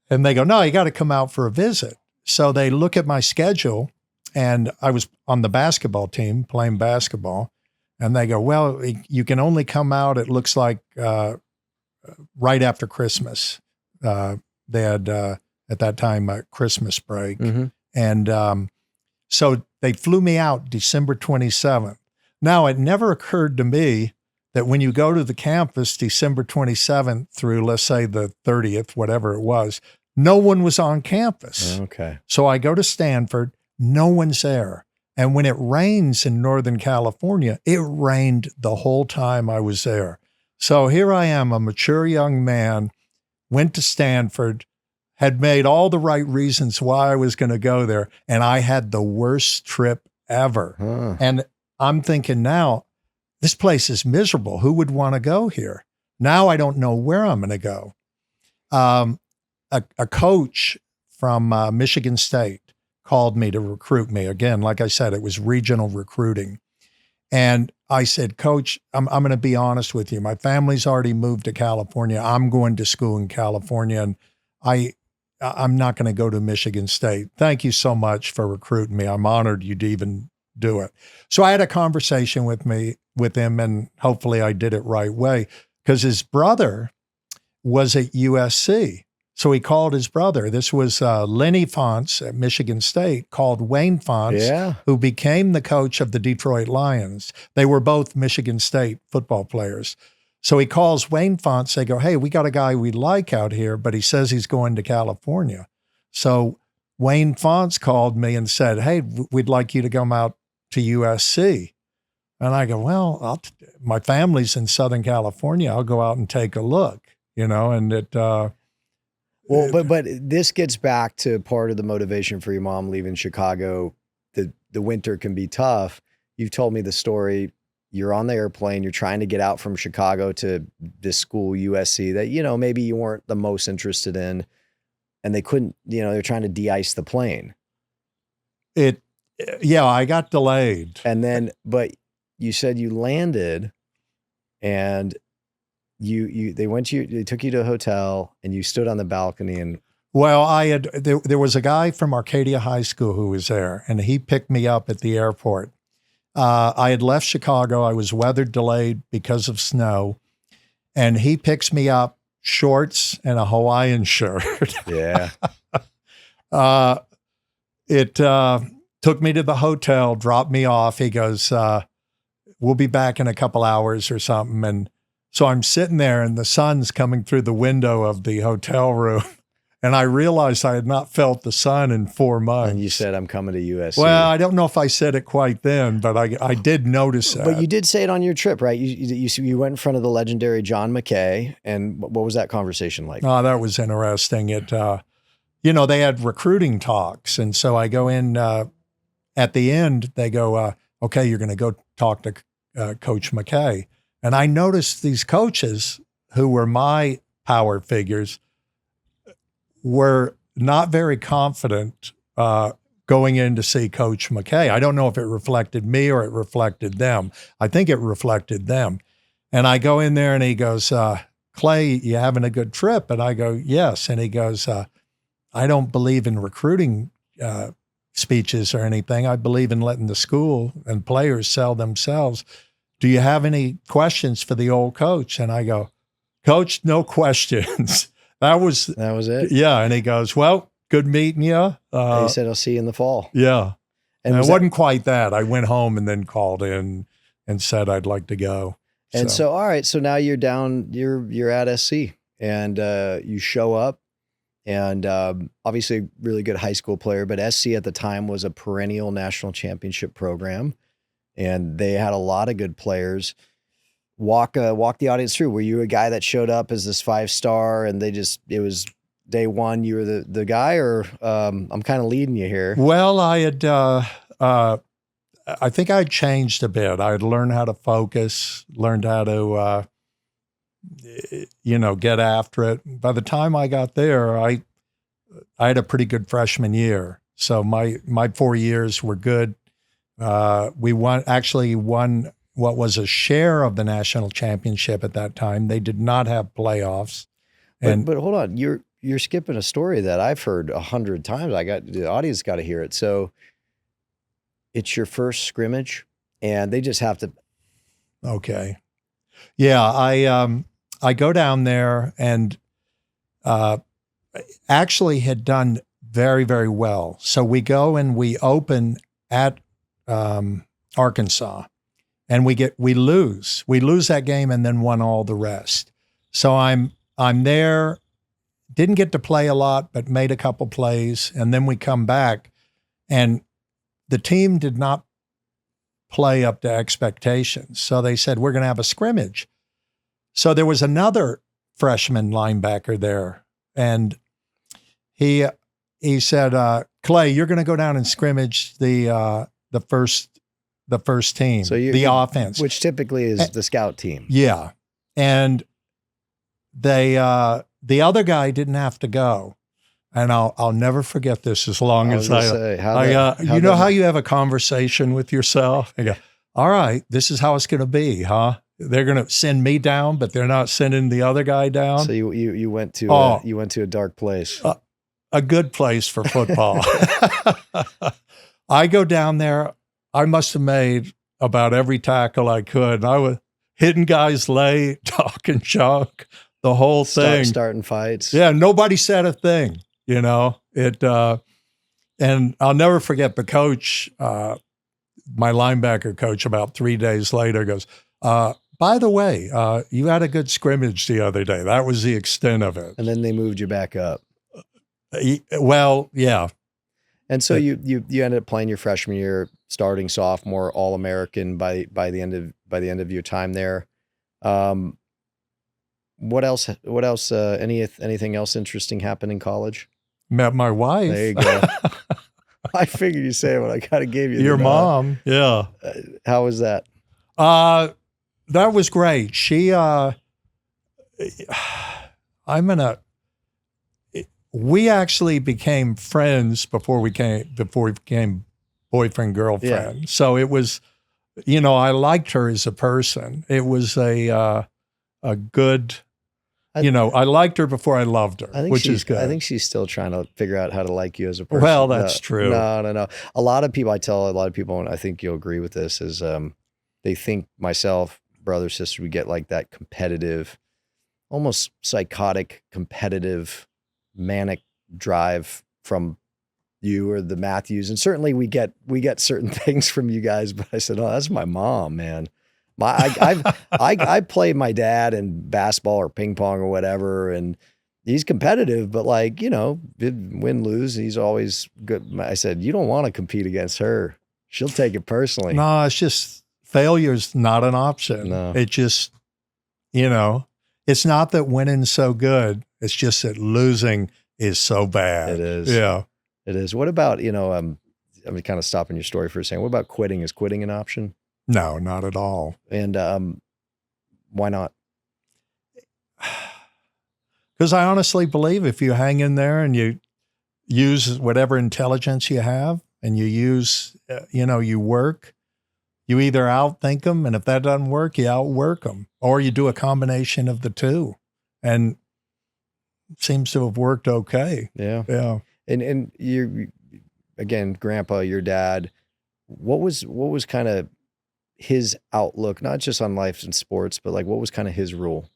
And they go, no, you got to come out for a visit. So they look at my schedule, and I was on the basketball team playing basketball. And they go, well, you can only come out, it looks like, right after Christmas. They had, at that time, a Christmas break. Mm-hmm. And so they flew me out December 27th. Now, it never occurred to me that when you go to the campus December 27th through, let's say, the 30th, whatever it was, no one was on campus. Okay. So I go to Stanford, no one's there. And when it rains in Northern California, it rained the whole time I was there. So here I am, a mature young man, went to Stanford, had made all the right reasons why I was going to go there, and I had the worst trip ever. Huh. And I'm thinking now, this place is miserable. Who would want to go here? Now I don't know where I'm going to go. A coach from Michigan State called me to recruit me. Again, like I said, it was regional recruiting. And I said, Coach, I'm going to be honest with you. My family's already moved to California. I'm going to school in California, and I'm not going to go to Michigan State. Thank you so much for recruiting me. I'm honored you'd even do it. So I had a conversation with him, and hopefully I did it right way, because his brother was at USC. So he called his brother. This was Lenny Fonts at Michigan State, called Wayne Fonts, who became the coach of the Detroit Lions. They were both Michigan State football players. So he calls Wayne Fonts. They go, hey, we got a guy we like out here, but he says he's going to California. So Wayne Fonts called me and said, hey, we'd like you to come out to USC. And I go, well, my family's in Southern California. I'll go out and take a look, and it... Well, but this gets back to part of the motivation for your mom leaving Chicago. The winter can be tough. You've told me the story. You're on the airplane. You're trying to get out from Chicago to this school, USC, that, maybe you weren't the most interested in, and they couldn't, they're trying to de-ice the plane. I got delayed. And then, but you said you landed, and they took you to a hotel, and you stood on the balcony. And well, there was a guy from Arcadia High School who was there, and he picked me up at the airport. I had left Chicago. I was weather delayed because of snow, and he picks me up, shorts and a Hawaiian shirt. Yeah. It took me to the hotel, dropped me off. He goes, we'll be back in a couple hours or something. And so I'm sitting there and the sun's coming through the window of the hotel room. And I realized I had not felt the sun in 4 months. And you said, I'm coming to USC. Well, I don't know if I said it quite then, but I did notice that. But you did say it on your trip, right? You went in front of the legendary John McKay. And what was that conversation like? Oh, that was interesting. It, they had recruiting talks. And so I go in at the end, they go, okay, you're going to go talk to Coach McKay. And I noticed these coaches who were my power figures were not very confident going in to see Coach McKay. I don't know if it reflected me or it reflected them. I think it reflected them. And I go in there and he goes, Clay, you having a good trip? And I go, yes. And he goes, I don't believe in recruiting speeches or anything. I believe in letting the school and players sell themselves. Do you have any questions for the old coach? And I go, Coach, no questions. That was it? Yeah. And he goes, well, good meeting you. He said, I'll see you in the fall. Yeah. And it wasn't quite that. I went home and then called in and said I'd like to go. And so all right. So now you're down, you're at SC and you show up and obviously really good high school player, but SC at the time was a perennial national championship program and they had a lot of good players. Walk the audience through. Were you a guy that showed up as this 5-star and it was day one, you were the guy, or I'm kind of leading you here? Well, I had, I think I had changed a bit. I had learned how to focus, learned how to, get after it. By the time I got there, I had a pretty good freshman year. So my 4 years were good. We won what was a share of the national championship at that time. They did not have playoffs. But hold on, you're skipping a story that I've heard 100 times. The audience got to hear it. So it's your first scrimmage, and they just have to. Okay, yeah, I go down there and actually had done very, very well. So we go and we open at Arkansas. And we lose that game and then won all the rest. So I'm there, didn't get to play a lot, but made a couple plays. And then we come back and the team did not play up to expectations. So they said, we're going to have a scrimmage. So there was another freshman linebacker there. And he said, Clay, you're going to go down and scrimmage the first team, so the offense. Which typically is the scout team. Yeah. And the other guy didn't have to go. And I'll never forget this as long as how you have a conversation with yourself. You go, all right, this is how it's going to be, huh? They're going to send me down, but they're not sending the other guy down. So you went to a dark place. A good place for football. I go down there. I must have made about every tackle I could. I was hitting guys late, talking junk, the whole thing. Starting fights. Yeah, nobody said a thing, It, and I'll never forget the coach, my linebacker coach, about 3 days later goes, by the way, you had a good scrimmage the other day. That was the extent of it. And then they moved you back up. Well, yeah. And so you ended up playing your freshman year, starting sophomore, All-American by the end of your time there. What else? Anything else interesting happened in college? Met my wife. There you go. I figured you'd say it when I kind of gave you your mom. Yeah. How was that? That was great. She, we actually became friends before we became boyfriend, girlfriend. Yeah. So it was, I liked her as a person. It was a good, I liked her before I loved her, which is good. I think she's still trying to figure out how to like you as a person. Well, that's true. No. A lot of people, I tell a lot of people, and I think you'll agree with this, is they think myself, brother, sister, we get like that competitive, almost psychotic, competitive, manic drive from you or the Matthews. And certainly we get certain things from you guys, but I said, oh, that's my mom, man. I play my dad in basketball or ping pong or whatever, and he's competitive, but like, win, lose, he's always good. I said, you don't want to compete against her. She'll take it personally. No, it's just failure's not an option. No. It just, it's not that winning's so good. It's just that losing is so bad. It is. Yeah. It is. What about, I'm kind of stopping your story for a second. What about quitting? Is quitting an option? No, not at all. And why not? Because I honestly believe if you hang in there and you use whatever intelligence you have and you use, you work, you either outthink them, and if that doesn't work, you outwork them, or you do a combination of the two. And it seems to have worked okay. Yeah. Yeah. And you, again, Grandpa, your dad, what was kind of his outlook, not just on life and sports, but like what was kind of his rule?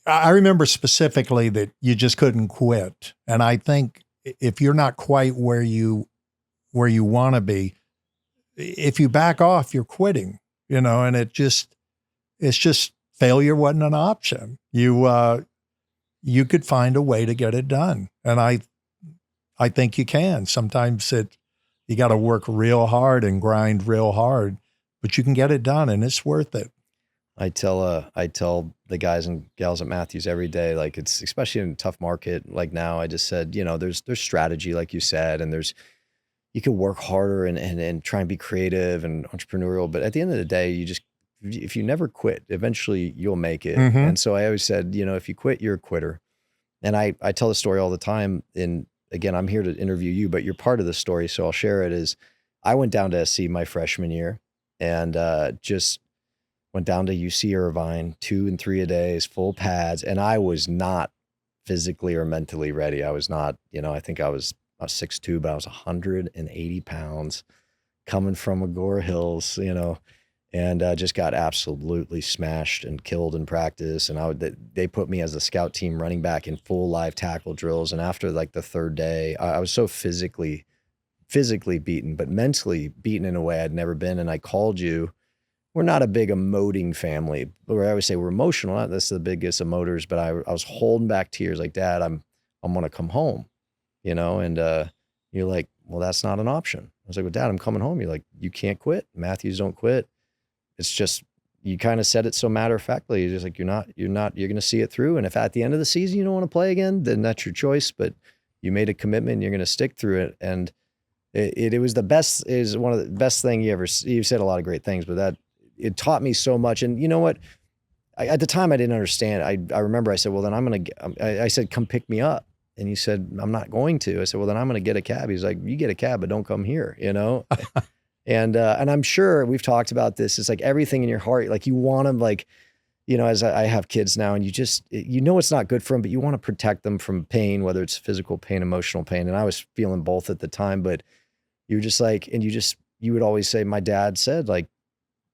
I remember specifically that you just couldn't quit. And I think if you're not quite where you want to be, if you back off, you're quitting, and it's just failure wasn't an option. You could find a way to get it done. And I think you can. Sometimes you got to work real hard and grind real hard, but you can get it done and it's worth it. I tell the guys and gals at Matthews every day, like it's, especially in a tough market like now, I just said, there's strategy, like you said, and you can work harder and try and be creative and entrepreneurial. But at the end of the day, if you never quit, eventually you'll make it. Mm-hmm. And so I always said, if you quit, you're a quitter. And I tell the story all the time. And again, I'm here to interview you, but you're part of the story. So I'll share it. Is I went down to SC my freshman year and just went down to UC Irvine, 2 and 3 a days, full pads. And I was not physically or mentally ready. I was not, I think I was 6'2", but I was 180 pounds coming from Agora Hills, and just got absolutely smashed and killed in practice. And they put me as the scout team running back in full live tackle drills. And after like the third day, I was so physically beaten, but mentally beaten in a way I'd never been. And I called you. We're not a big emoting family, but I always say we're emotional. Not that's the biggest emoters, but I was holding back tears like, Dad, I'm going to come home, and you're like, well, that's not an option. I was like, well, Dad, I'm coming home. You're like, you can't quit. Matthews don't quit. It's just, you kind of said it so matter of factly. You're just like, you're going to see it through. And if at the end of the season you don't want to play again, then that's your choice. But you made a commitment and you're going to stick through it. And it was is one of the best thing you've said a lot of great things, but it taught me so much. And you know what? At the time I didn't understand. I remember I said, well, then I said, come pick me up. And he said, I'm not going to. I said, well, then I'm going to get a cab. He's like, you get a cab, but don't come here, And I'm sure we've talked about this. It's like everything in your heart, like you want them, like, as I have kids now and you just, it's not good for them, but you want to protect them from pain, whether it's physical pain, emotional pain. And I was feeling both at the time, but you're just like, and you would always say, my dad said, like,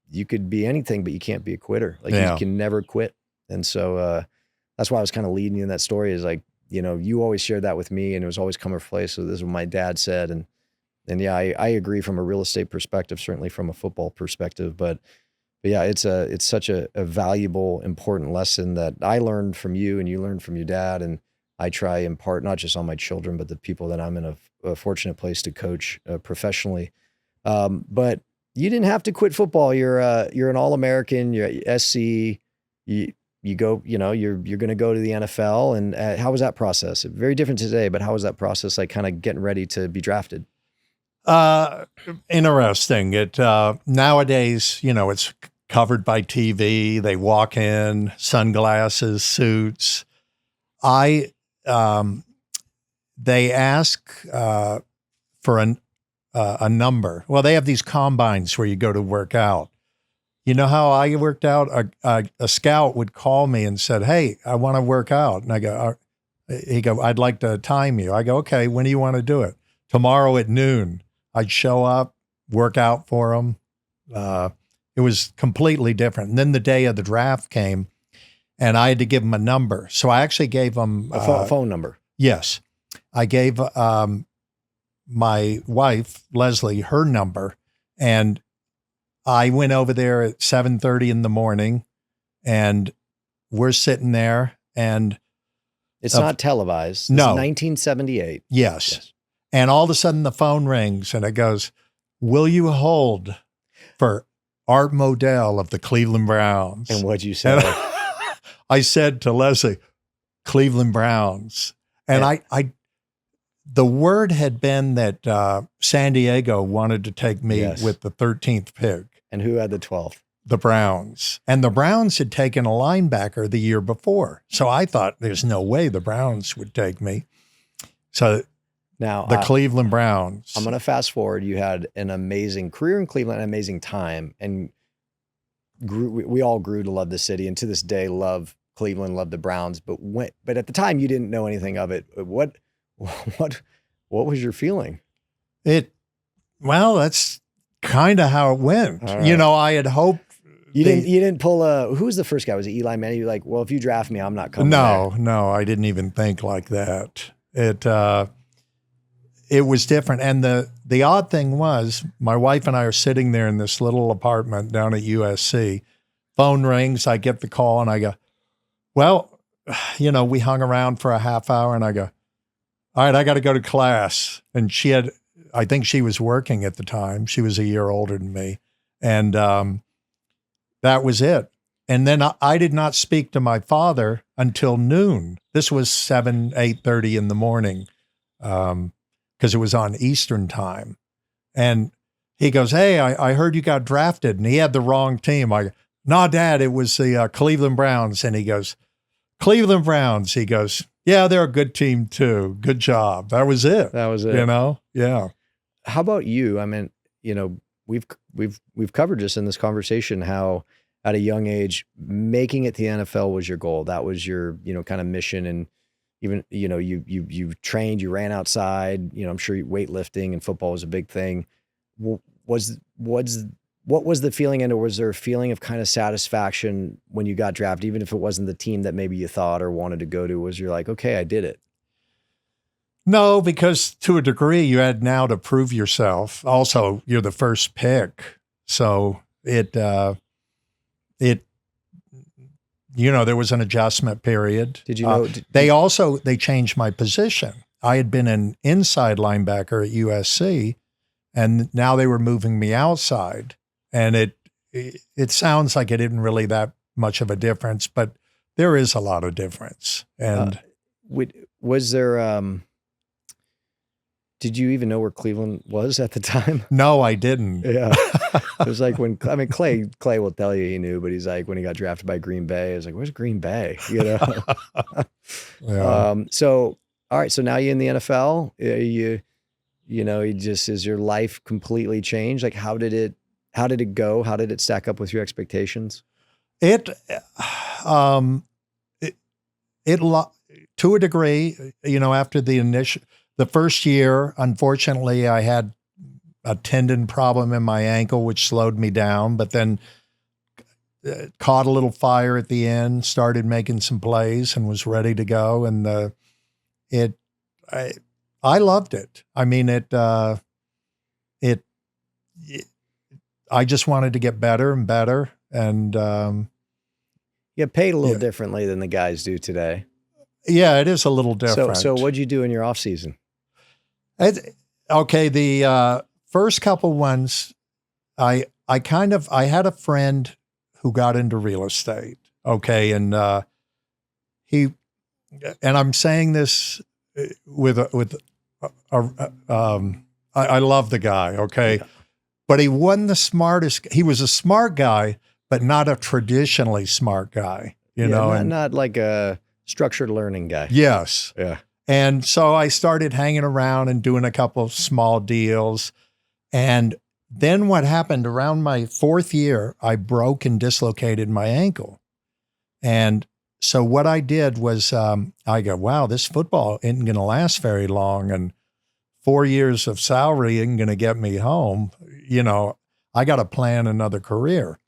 you could be anything, but you can't be a quitter. Like you can never quit. And so that's why I was kind of leading you in that story is like, you always shared that with me and it was always come from place. So this is what my dad said. And yeah, I agree from a real estate perspective, certainly from a football perspective, but yeah, it's such a valuable, important lesson that I learned from you and you learned from your dad. And I try impart not just on my children, but the people that I'm in a fortunate place to coach professionally. But you didn't have to quit football. You're an All-American, you're at SC, you go, you're going to go to the NFL. And how was that process? Very different today, but how was that process? Like kind of getting ready to be drafted? Interesting. It, nowadays, it's covered by TV. They walk in, sunglasses, suits. They ask, for a number. Well, they have these combines where you go to work out. You know how I worked out? A scout would call me and said, hey, I want to work out. And I go, he go, I'd like to time you. I go, okay, when do you want to do it? Tomorrow at noon. I'd show up, work out for him. It was completely different. And then the day of the draft came and I had to give him a number. So I actually gave him a phone number. Yes. I gave my wife, Leslie, her number, and I went over there at 7:30 in the morning, and we're sitting there, and It's not televised. This No. is 1978. yes. And all of a sudden the phone rings and it goes, "Will you hold for Art Modell of the Cleveland Browns?" And what'd you say? And I said to Leslie, "Cleveland Browns." And Yeah. the word had been that San Diego wanted to take me Yes. with the 13th pick, And who had the 12th? the Browns. And the Browns had taken a linebacker the year before. So I thought there's no way the Browns would take me. So Now, the Cleveland Browns. I'm going to fast forward. You had an amazing career in Cleveland, an amazing time, and we all grew to love the city, and to this day love Cleveland, love the Browns. But at the time, you didn't know anything of it. What was your feeling? Well, that's kind of how it went. All right. You know, I had hoped. You didn't pull who was the first guy? Was it Eli Manning? You're like, well, if you draft me, I'm not coming. No, I didn't even think like that. It was different. And the odd thing was, my wife and I are sitting there in this little apartment down at USC. Phone rings, I get the call, and I go, well, you know, we hung around for a half hour, and I go, all right, I got to go to class. And I think she was working at the time. She was a year older than me. And that was it. And then I did not speak to my father until noon. This was 8:30 in the morning, because it was on Eastern time. And he goes, hey, I heard you got drafted. And he had the wrong team. I go, no, Dad, it was the Cleveland Browns. And he goes, Cleveland Browns. He goes, yeah, they're a good team too. Good job. That was it. That was it. You know? Yeah. How about you? I mean, you know, we've covered this in this conversation, how at a young age, making it to the NFL was your goal. That was your, you know, kind of mission. And even, you know, you trained, you ran outside, you know, I'm sure weightlifting and football was a big thing. What was the feeling, and or was there a feeling of kind of satisfaction when you got drafted, even if it wasn't the team that maybe you thought or wanted to go to? Was you're like, okay, I did it? No, because to a degree you had now to prove yourself. Also, you're the first pick. So you know, there was an adjustment period. Did you know? They changed my position. I had been an inside linebacker at USC, and now they were moving me outside. And it sounds like it didn't really that much of a difference, but there is a lot of difference. And was there? Did you even know where Cleveland was at the time? no, I didn't. Yeah. It was like when, I mean, Clay will tell you he knew, but he's like, when he got drafted by Green Bay, I was like, where's Green Bay? You know? Yeah. So, all right. So now you're in the NFL, you know, is your life completely changed? Like, how did it go? How did it stack up with your expectations? To a degree, you know, after the first year, unfortunately, I had a tendon problem in my ankle, which slowed me down, but then caught a little fire at the end, started making some plays and was ready to go. And I loved it. I mean, I just wanted to get better and better. And you get paid a little differently than the guys do today. Yeah, it is a little different. So what'd you do in your off season? Okay, the first couple ones, I had a friend who got into real estate. Okay, and I'm saying this I love the guy. Okay, yeah. But he wasn't the smartest. He was a smart guy, but not a traditionally smart guy. You know, not like a structured learning guy. Yes. Yeah. And so I started hanging around and doing a couple of small deals. And then what happened around my fourth year, I broke and dislocated my ankle. And so what I did was I go, wow, this football isn't going to last very long. And 4 years of salary isn't going to get me home. You know, I got to plan another career.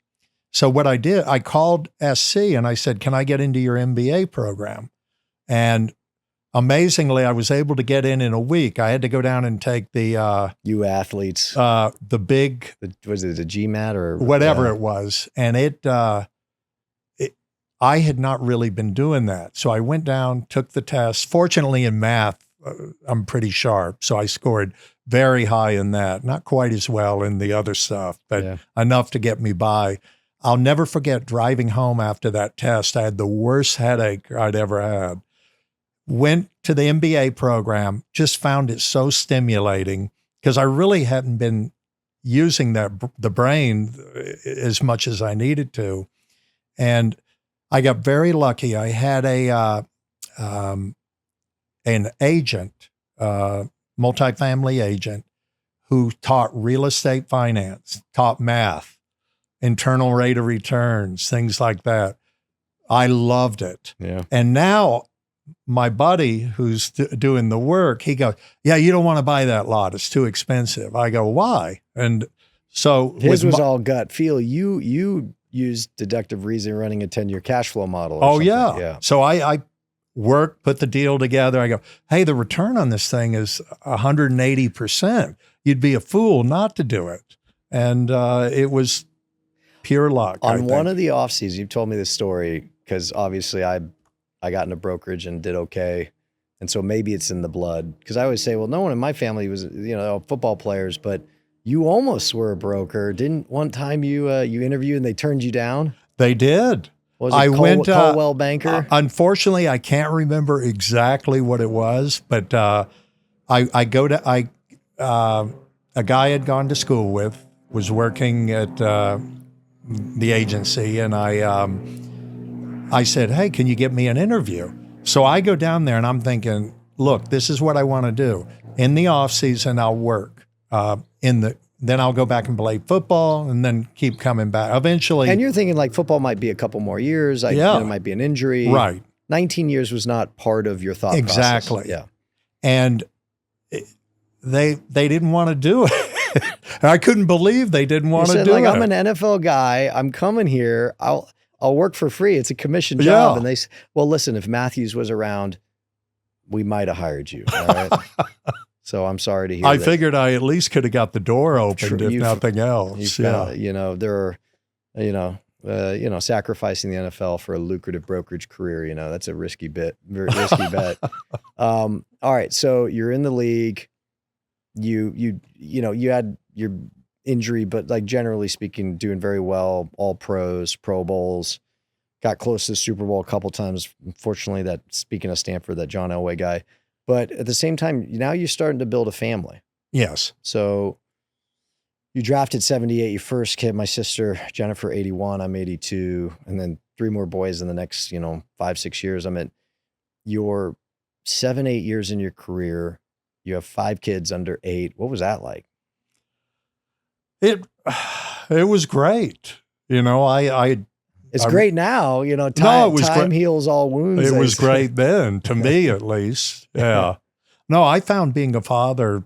So what I did, I called SC and I said, can I get into your MBA program? And amazingly, I was able to get in a week. I had to go down and take the You athletes, the big was it a GMAT or whatever it was, and I had not really been doing that. So I went down, took the test. Fortunately, in math, I'm pretty sharp, so I scored very high in that. Not quite as well in the other stuff, but enough to get me by. I'll never forget driving home after that test. I had the worst headache I'd ever had. Went to the MBA program, just found it so stimulating because I really hadn't been using the brain as much as I needed to. And I got very lucky. I had an agent, multifamily agent, who taught real estate finance, taught math, internal rate of returns, things like that. I loved it. Yeah. And now my buddy who's doing the work, he goes, yeah, you don't want to buy that lot. It's too expensive. I go, why? And so his was all gut feel. You used deductive reasoning running a 10-year cash flow model. Oh, yeah. So I worked, put the deal together. I go, hey, the return on this thing is 180%. You'd be a fool not to do it. And it was pure luck. On one of the off seasons, you've told me this story because obviously I got into brokerage and did okay. And so maybe it's in the blood. Because I always say, well, no one in my family was, football players, but you almost were a broker. Didn't one time you interviewed and they turned you down? They did. Was it Colwell Banker? Unfortunately, I can't remember exactly what it was, but a guy I had gone to school with was working at the agency, and I said, hey, can you get me an interview? So I go down there and I'm thinking, look, this is what I want to do. In the off season, I'll work. Then I'll go back and play football and then keep coming back. Eventually. And you're thinking like football might be a couple more years. It might be an injury. Right. 19 years was not part of your thought process. Exactly. Yeah. And they didn't want to do it. I couldn't believe they didn't want to do it. I'm an NFL guy. I'm coming here. I'll work for free. It's a commission job. And they said, well, listen, if Matthews was around, we might have hired you. All right. So I'm sorry to hear I that. figured I at least could have got the door opened, if nothing else. There are, sacrificing the NFL for a lucrative brokerage career, that's a risky bet. All right. So you're in the league. You had your injury, but like generally speaking, doing very well, all pros, Pro Bowls, got close to the Super Bowl a couple times. Unfortunately, speaking of Stanford, that John Elway guy. But at the same time, now you're starting to build a family. Yes. So you drafted 78, your first kid, my sister, Jennifer, 81, I'm 82, and then 3 more boys in the next, 5-6 years. I'm at your 7-8 years in your career. You have 5 kids under 8. What was that like? It was great. It's great now, time heals all wounds. It was great then, to me at least. Yeah. No, I found being a father,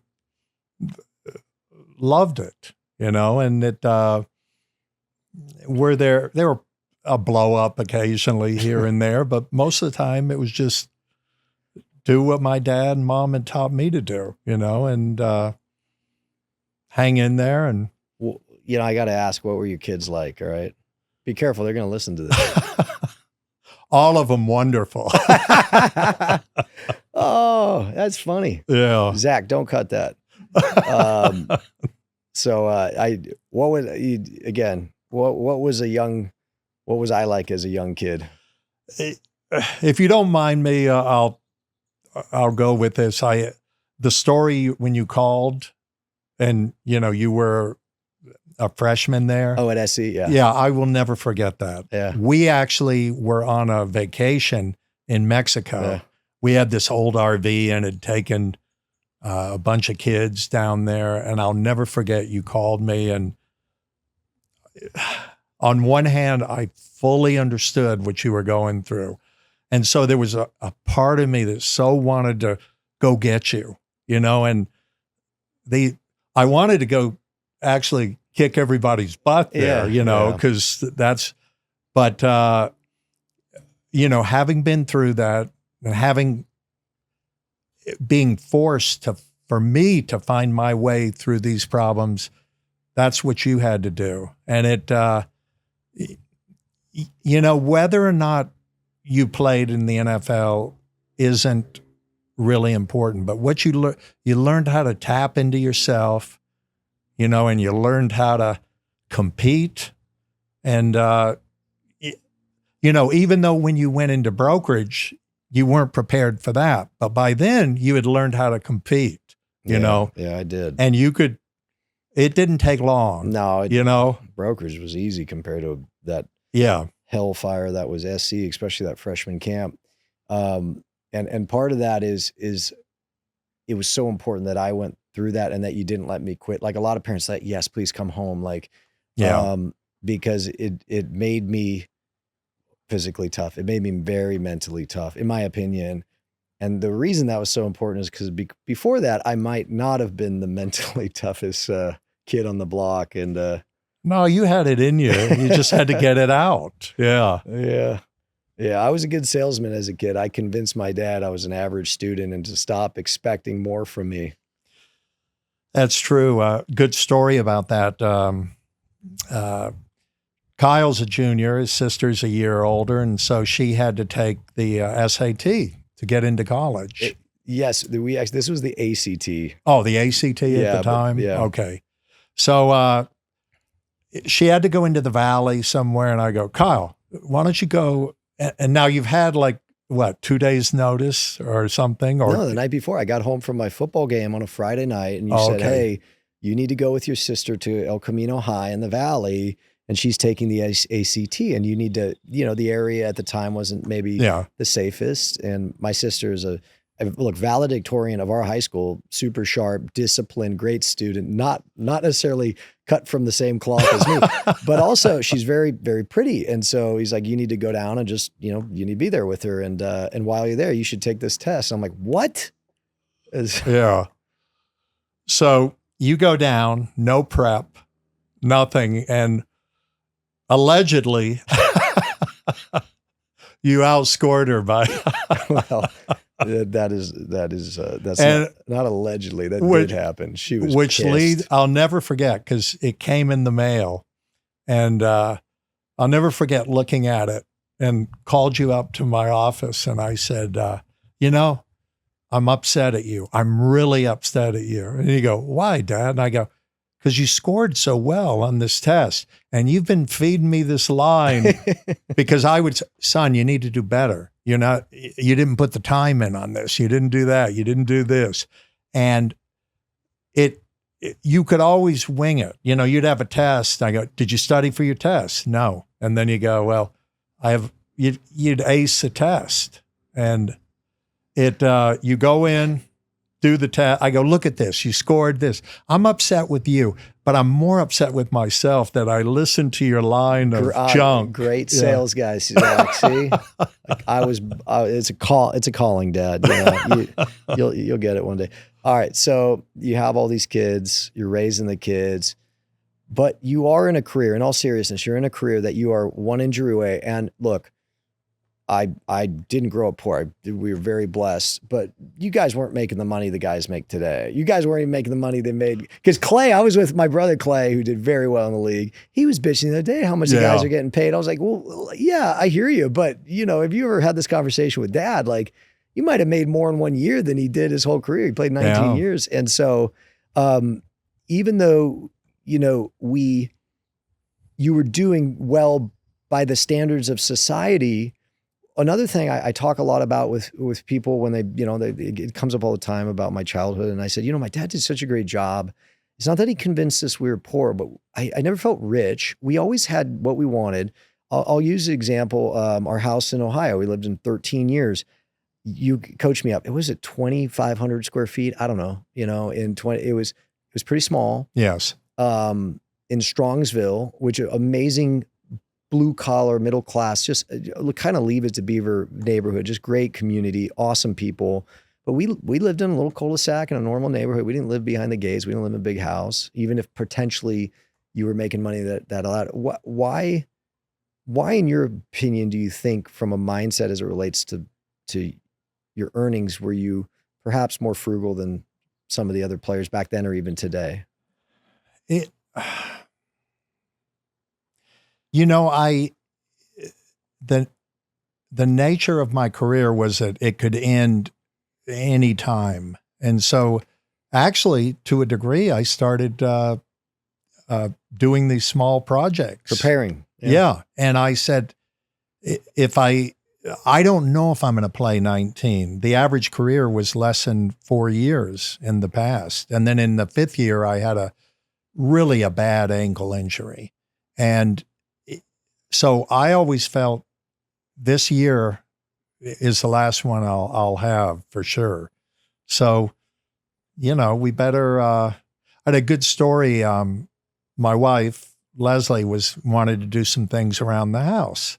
loved it, and it, there were a blow up occasionally here and there, but most of the time it was just do what my dad and mom had taught me to do, and hang in there. And, well, I got to ask, what were your kids like? All right. Be careful. They're going to listen to this. All of them wonderful. Oh, that's funny. Yeah. Zach, don't cut that. What was I like as a young kid? If you don't mind me, I'll go with this. The story when you called and, you were a freshman there. Oh, at SC, yeah. Yeah, I will never forget that. Yeah. We actually were on a vacation in Mexico. Yeah. We had this old RV and had taken a bunch of kids down there, and I'll never forget you called me. And on one hand, I fully understood what you were going through. And so there was a part of me that so wanted to go get you, and I wanted to go actually kick everybody's butt there, because having been through that and having being forced for me to find my way through these problems, that's what you had to do. And whether or not you played in the NFL isn't really important, but what you learned how to tap into yourself, and you learned how to compete. And, even though when you went into brokerage, you weren't prepared for that, but by then you had learned how to compete, Yeah, I did. and it didn't take long. No, brokerage was easy compared to that hellfire that was SC, especially that freshman camp. And part of that is it was so important that I went through that and that you didn't let me quit. Like a lot of parents said, yes, please come home. Because it made me physically tough. It made me very mentally tough, in my opinion. And the reason that was so important is because before that, I might not have been the mentally toughest kid on the block. And no, you had it in you. You just had to get it out. Yeah. Yeah, I was a good salesman as a kid. I convinced my dad I was an average student and to stop expecting more from me. That's true. Good story about that. Kyle's a junior. His sister's a year older, and so she had to take the SAT to get into college. Yes, this was the ACT. Oh, the ACT at the time? Okay. So she had to go into the Valley somewhere, and I go, Kyle, why don't you go? And now you've had 2 days notice or something? Or no, the night before. I got home from my football game on a Friday night, and you said, hey, you need to go with your sister to El Camino High in the Valley, and she's taking the ACT, and you need to, the area at the time wasn't maybe the safest. And my sister is a valedictorian of our high school, super sharp, disciplined, great student, not necessarily cut from the same cloth as me, but also she's very, very pretty. And so he's like, you need to go down and just, you need to be there with her. And while you're there, you should take this test. I'm like, what? Yeah. So you go down, no prep, nothing. And allegedly you outscored her by, well, that's not allegedly. That did happen. She was pissed. I'll never forget because it came in the mail, and I'll never forget looking at it and called you up to my office, and I said, I'm upset at you. I'm really upset at you. And you go, why, Dad? And I go, because you scored so well on this test, and you've been feeding me this line because son, you need to do better. You didn't put the time in on this. You didn't do that. You didn't do this. And you could always wing it. You'd have a test. I go, did you study for your test? No. And then you go, well, you'd ace the test. And you go in, do the test. I go, look at this. You scored this. I'm upset with you, but I'm more upset with myself that I listened to your line of junk. Great sales guys, Zach. See, it's a calling, Dad. You'll get it one day. All right. So you have all these kids, you're raising the kids, but you are in a career, in all seriousness, you're in a career that you are one injury away. And look, I didn't grow up poor. We were very blessed, but you guys weren't making the money the guys make today. You guys weren't even making the money they made. Because Clay, I was with my brother Clay, who did very well in the league. He was bitching the other day how much the guys are getting paid. I was like, well, yeah, I hear you. But, have you ever had this conversation with Dad? Like, you might have made more in 1 year than he did his whole career. He played 19 years. And so even though, you were doing well by the standards of society, another thing I talk a lot about with people when it comes up all the time about my childhood. And I said, my dad did such a great job. It's not that he convinced us we were poor, but I never felt rich. We always had what we wanted. I'll use the example, our house in Ohio, we lived in 13 years. You coached me up. It was at 2,500 square feet. I don't know, it was pretty small. Yes. In Strongsville, which amazing blue collar, middle class, just kind of Leave It to Beaver neighborhood, just great community, awesome people. But we lived in a little cul-de-sac in a normal neighborhood. We didn't live behind the gates. We didn't live in a big house, even if potentially you were making money that allowed. Why, in your opinion, do you think from a mindset as it relates to your earnings, were you perhaps more frugal than some of the other players back then or even today? It, you know, the nature of my career was that it could end any time. And so actually, to a degree, I started doing these small projects. Preparing. Yeah. And I said, if I don't know if I'm going to play 19. The average career was less than 4 years in the past. And then in the 5th year, I had a bad ankle injury. And so I always felt this year is the last one I'll have for sure. So, you know, we better, I had a good story. My wife, Leslie, wanted to do some things around the house.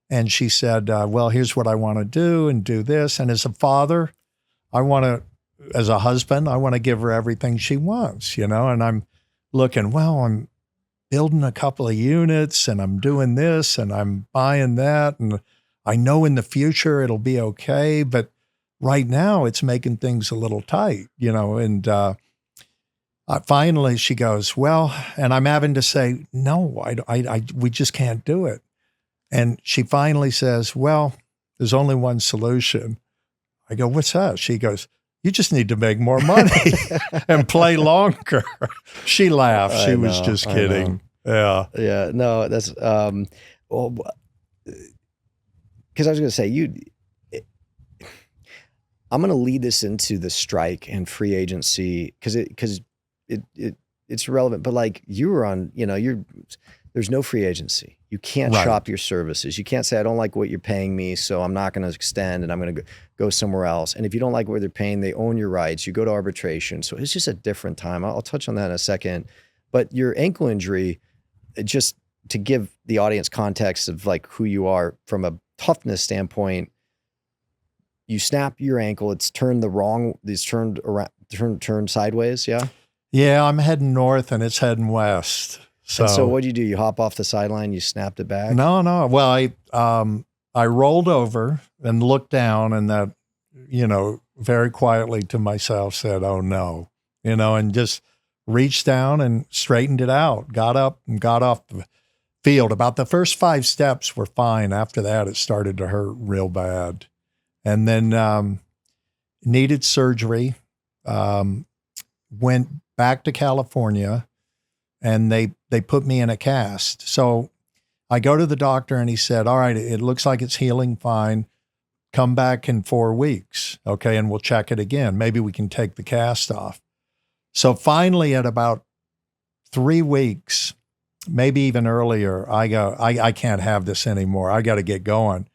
And she said, well, here's what I want to do and do this. And as a father, as a husband, I want to give her everything she wants, you know, and I'm looking, well, I'm building a couple of units and I'm doing this and I'm buying that. And I know in the future it'll be okay. But right now it's making things a little tight, you know, and finally she goes, well, and I'm having to say, no, we just can't do it. And she finally says, well, there's only one solution. I go, what's that? She goes, you just need to make more money and play longer. She laughed. She was just kidding. Yeah. Yeah. No, that's, well, because I was going to say, I'm going to lead this into the strike and free agency because it's relevant. But like you were on, you know, there's no free agency. You can't shop your services. You can't say, I don't like what you're paying me, so I'm not going to extend and I'm going to go somewhere else. And if you don't like what they're paying, they own your rights. You go to arbitration. So it's just a different time. I'll touch on that in a second. But your ankle injury, just to give the audience context of like who you are from a toughness standpoint, you snap your ankle. It's turned turned sideways. Yeah. Yeah. I'm heading north and it's heading west. So what'd you do? You hop off the sideline, you snapped it back? No. Well, I rolled over and looked down and that, you know, very quietly to myself said, oh no, you know, and just reached down and straightened it out, got up and got off the field. About the first 5 steps were fine. After that, it started to hurt real bad. And then needed surgery, went back to California, and they put me in a cast. So I go to the doctor and he said, all right, it looks like it's healing fine. Come back in 4 weeks. Okay. And we'll check it again. Maybe we can take the cast off. So finally at about 3 weeks, maybe even earlier, I go, I can't have this anymore. I got to get going.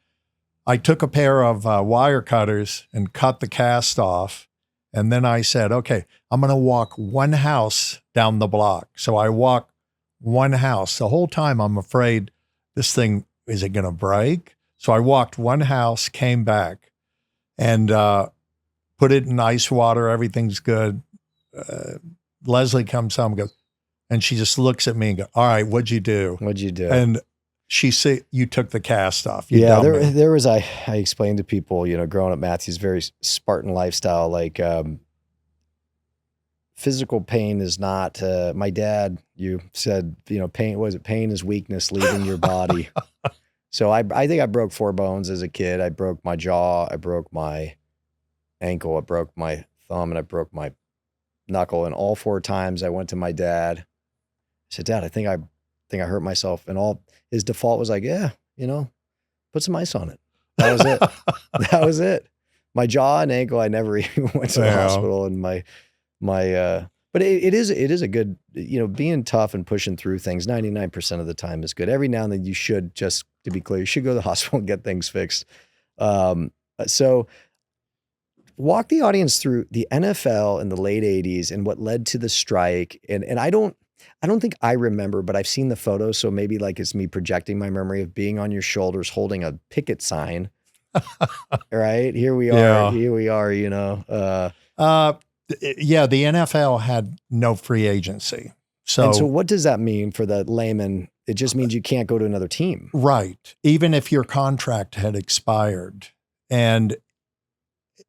I took a pair of wire cutters and cut the cast off. And then I said, okay, I'm going to walk 1 house down the block. So I walk 1 house. The whole time I'm afraid this thing, is it going to break? So I walked 1 house, came back and put it in ice water. Everything's good. Leslie comes home and goes, and she just looks at me and goes, all right, what'd you do? What'd you do? And she said, you took the cast off. There was, I explained to people, you know, growing up, Matthew's very Spartan lifestyle, like physical pain is not, my dad, you said, you know, pain is weakness leaving your body. So I think I broke 4 bones as a kid. I broke my jaw, I broke my ankle, I broke my thumb, and I broke my knuckle. And all 4 times I went to my dad. I said, Dad, I think I hurt myself. And his default was like, yeah, you know, put some ice on it. That was it. That was it. My jaw and ankle, I never even went to the hospital. And but it is a good, you know, being tough and pushing through things 99% of the time is good. Every now and then you should, just to be clear, you should go to the hospital and get things fixed. So walk the audience through the NFL in the late 80s and what led to the strike. And I don't think I remember, but I've seen the photos. So maybe like it's me projecting my memory of being on your shoulders, holding a picket sign, right? Here we are, you know. Yeah, the NFL had no free agency. So what does that mean for the layman? It just means you can't go to another team. Right. Even if your contract had expired. And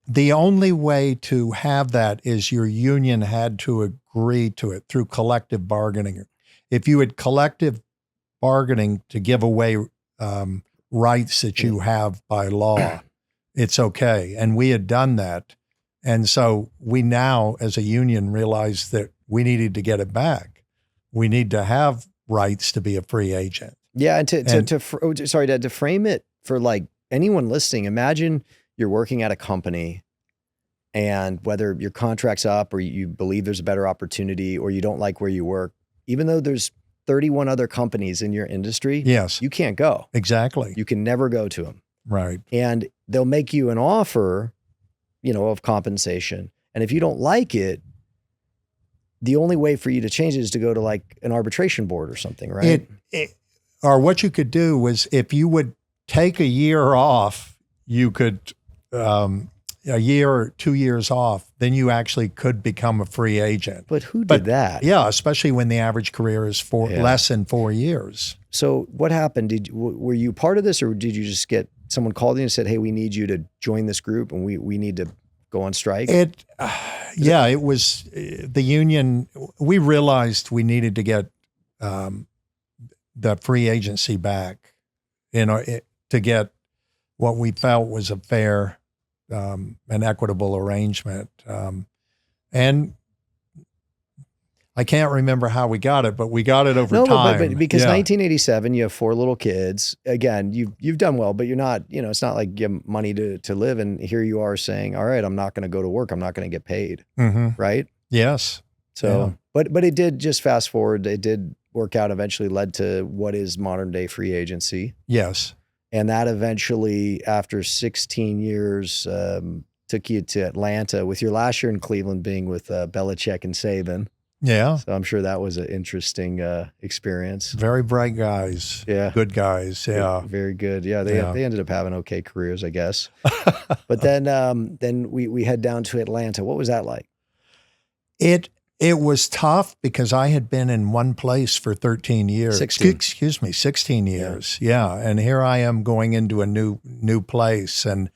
the only way to have that is your union had to agree to it through collective bargaining. If you had collective bargaining to give away rights that you have by law, it's okay. And we had done that. And so we now, as a union, realized that we needed to get it back. We need to have rights to be a free agent. Yeah, and to frame it for like anyone listening, imagine you're working at a company and whether your contract's up or you believe there's a better opportunity or you don't like where you work, even though there's 31 other companies in your industry, yes, you can't go. Exactly. You can never go to them. Right. And they'll make you an offer, of compensation. And if you don't like it, the only way for you to change it is to go to like an arbitration board or something, right? Or what you could do was if you would take a year off, you could, a year or 2 years off, then you actually could become a free agent. But who did that? Yeah, especially when the average career is less than 4 years. So what happened? Were you part of this, or did you just get someone called you and said, "Hey, we need you to join this group, and we need to go on strike"? It was the union. We realized we needed to get the free agency back, to get what we felt was a fair and equitable arrangement. And I can't remember how we got it, but we got it over time. But because 1987, you have 4 little kids. Again, you've done well, but you're not, it's not like you have money to live. And here you are saying, all right, I'm not going to go to work. I'm not going to get paid. Mm-hmm. Right? Yes. So, but it did, just fast forward, it did work out, eventually led to what is modern day free agency. Yes. And that eventually, after 16 years, took you to Atlanta, with your last year in Cleveland being with Belichick and Saban. Yeah. So I'm sure that was an interesting experience. Very bright guys. Yeah. Good guys. Yeah. Very good. Yeah. They ended up having okay careers, I guess. But then we head down to Atlanta. What was that like? It was tough because I had been in one place for 13 years. 16 years. Yeah. And here I am going into a new place. And,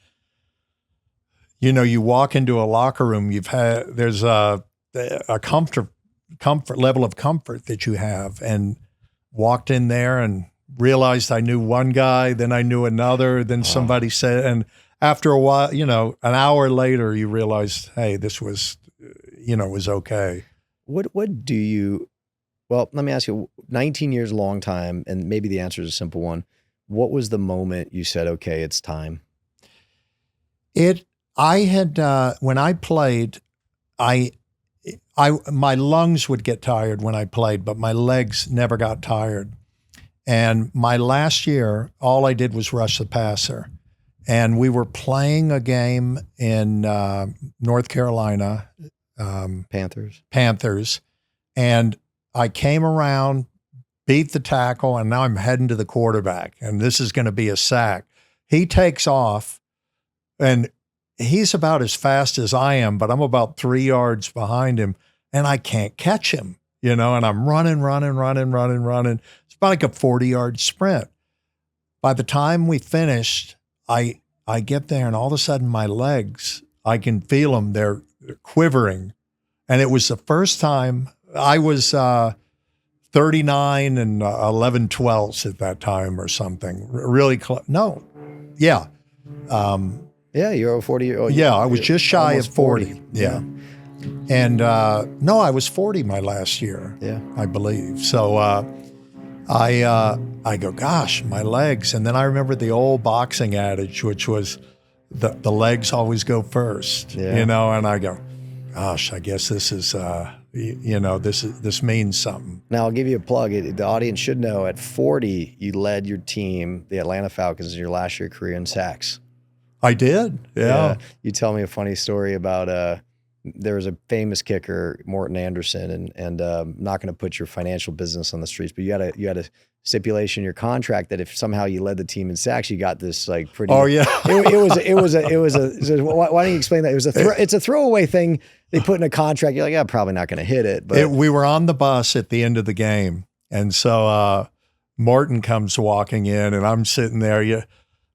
you walk into a locker room, there's a comfort level of comfort that you have, and walked in there and realized I knew one guy, then I knew another, then somebody said, and after a while, an hour later, you realized, hey, this was, was okay. Well, let me ask you, 19 years, long time, and maybe the answer is a simple one. What was the moment you said, okay, it's time? I had, when I played, my lungs would get tired when I played, but my legs never got tired. And my last year, all I did was rush the passer. And we were playing a game in North Carolina, Panthers. And I came around, beat the tackle, and now I'm heading to the quarterback. And this is going to be a sack. He takes off, and he's about as fast as I am, but I'm about 3 yards behind him, and I can't catch him, and I'm running. It's about like a 40-yard sprint. By the time we finished, I get there, and all of a sudden my legs, I can feel them. They're quivering. And it was the first time. I was 39 and 11/12 at that time or something. Really close. No. Yeah. Yeah, you're a 40-year-old. Yeah, I was just shy of 40. Yeah. And no, I was 40 my last year. Yeah, I believe. So I go, gosh, my legs. And then I remember the old boxing adage, which was the legs always go first. Yeah. And I go, gosh, I guess this is this means something. Now I'll give you a plug. The audience should know, at 40, you led your team, the Atlanta Falcons, in your last year career in sacks. I did. Yeah. You tell me a funny story about there was a famous kicker, Morton Anderson, and I'm not going to put your financial business on the streets, but you had a stipulation in your contract that if somehow you led the team in sacks, you got this like pretty. Oh yeah. It was a. Why don't you explain that? It's a throwaway thing they put in a contract. You're like, yeah, probably not going to hit it. But we were on the bus at the end of the game, and so Morton comes walking in, and I'm sitting there.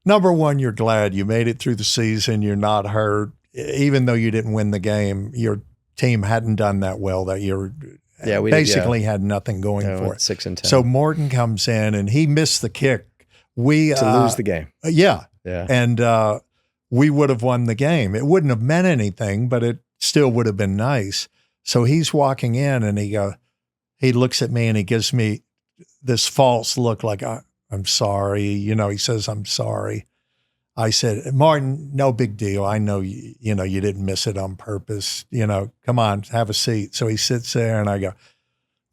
Number one, you're glad you made it through the season. You're not hurt. even though you didn't win the game, your team hadn't done that well that year. Yeah, we basically had nothing going for it. 6-10. So Morton comes in and he missed the kick. To lose the game. Yeah. Yeah. And we would have won the game. It wouldn't have meant anything, but it still would have been nice. So he's walking in and he looks at me and he gives me this false look like, I'm sorry. You know, he says, I'm sorry. I said, Martin, no big deal. I know, you didn't miss it on purpose. You know, come on, have a seat. So he sits there and I go,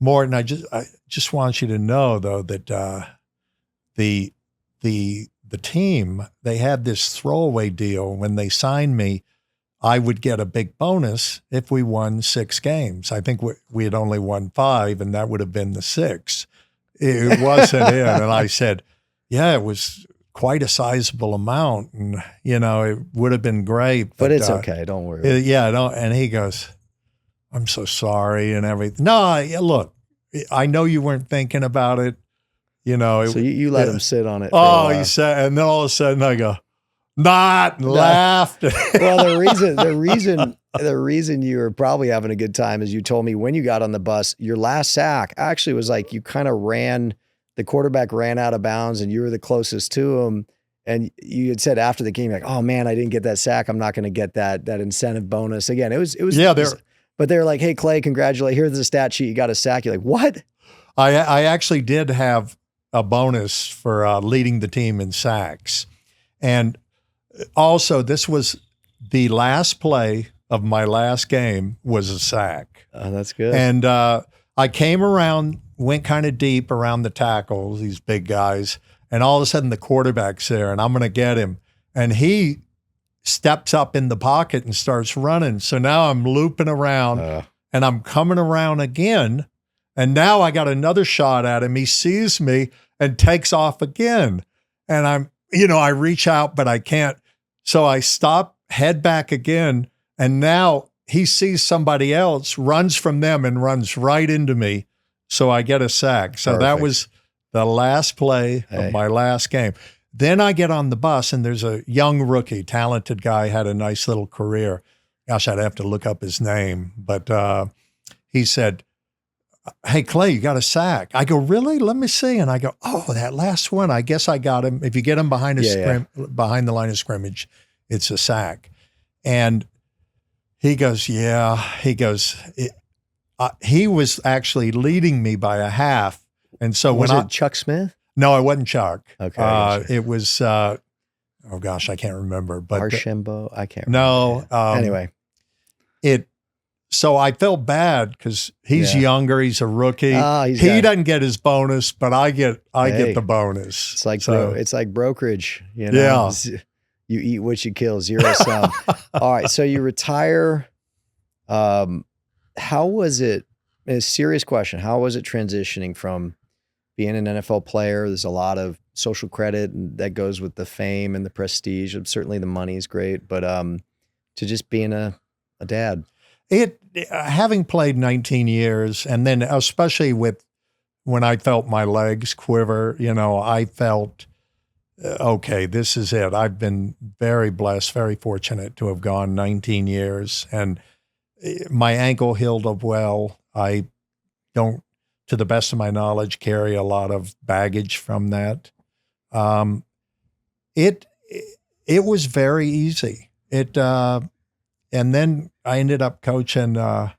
Martin, I just want you to know though, that the team, they had this throwaway deal. When they signed me, I would get a big bonus if we won 6 games. I think we had only won 5 and that would have been the 6th. It wasn't in. And I said, yeah, it was quite a sizable amount, and it would have been great. But it's okay. Don't worry. And he goes, I'm so sorry and everything. No, look, I know you weren't thinking about it. So you let him sit on it. He said, and then all of a sudden I go, laughed. Well, the reason you were probably having a good time is you told me when you got on the bus, your last sack actually was like you kind of the quarterback ran out of bounds and you were the closest to him. And you had said after the game, like, oh man, I didn't get that sack. I'm not going to get that incentive bonus again. It was, but they're like, hey, Clay, congratulate. Here's the stat sheet. You got a sack. You're like, what? I actually did have a bonus for leading the team in sacks. And also this was the last play of my last game was a sack. Oh, that's good. And I came around, went kind of deep around the tackles, these big guys, and all of a sudden the quarterback's there and I'm going to get him. And he steps up in the pocket and starts running. So now I'm looping around and I'm coming around again. And now I got another shot at him. He sees me and takes off again. And I reach out, but I can't. So I stop, head back again. And now he sees somebody else, runs from them and runs right into me. So I get a sack. So that was the last play of my last game. Then I get on the bus and there's a young rookie, talented guy, had a nice little career. Gosh, I'd have to look up his name. But he said, hey, Clay, you got a sack. I go, really? Let me see. And I go, oh, that last one, I guess I got him. If you get him behind behind the line of scrimmage, it's a sack. And he goes, yeah. He goes, he was actually leading me by a half. And so was it Chuck Smith? No, it wasn't Chuck. Okay. It was, oh gosh, I can't remember. But Archambault? I can't remember. No. Anyway. So I felt bad because he's younger. He's a rookie. He doesn't get his bonus, but I get the bonus. It's like it's like brokerage. Yeah. You eat what you kill, 0 sum. All right. So you retire. How was it? A serious question. How was it transitioning from being an NFL player? There's a lot of social credit that goes with the fame and the prestige. Certainly the money is great, but to just being a dad. Having played 19 years, and then especially when I felt my legs quiver, I felt, okay, this is it. I've been very blessed, very fortunate to have gone 19 years, and my ankle healed up well. I don't, to the best of my knowledge, carry a lot of baggage from that. It was very easy. And then I ended up coaching a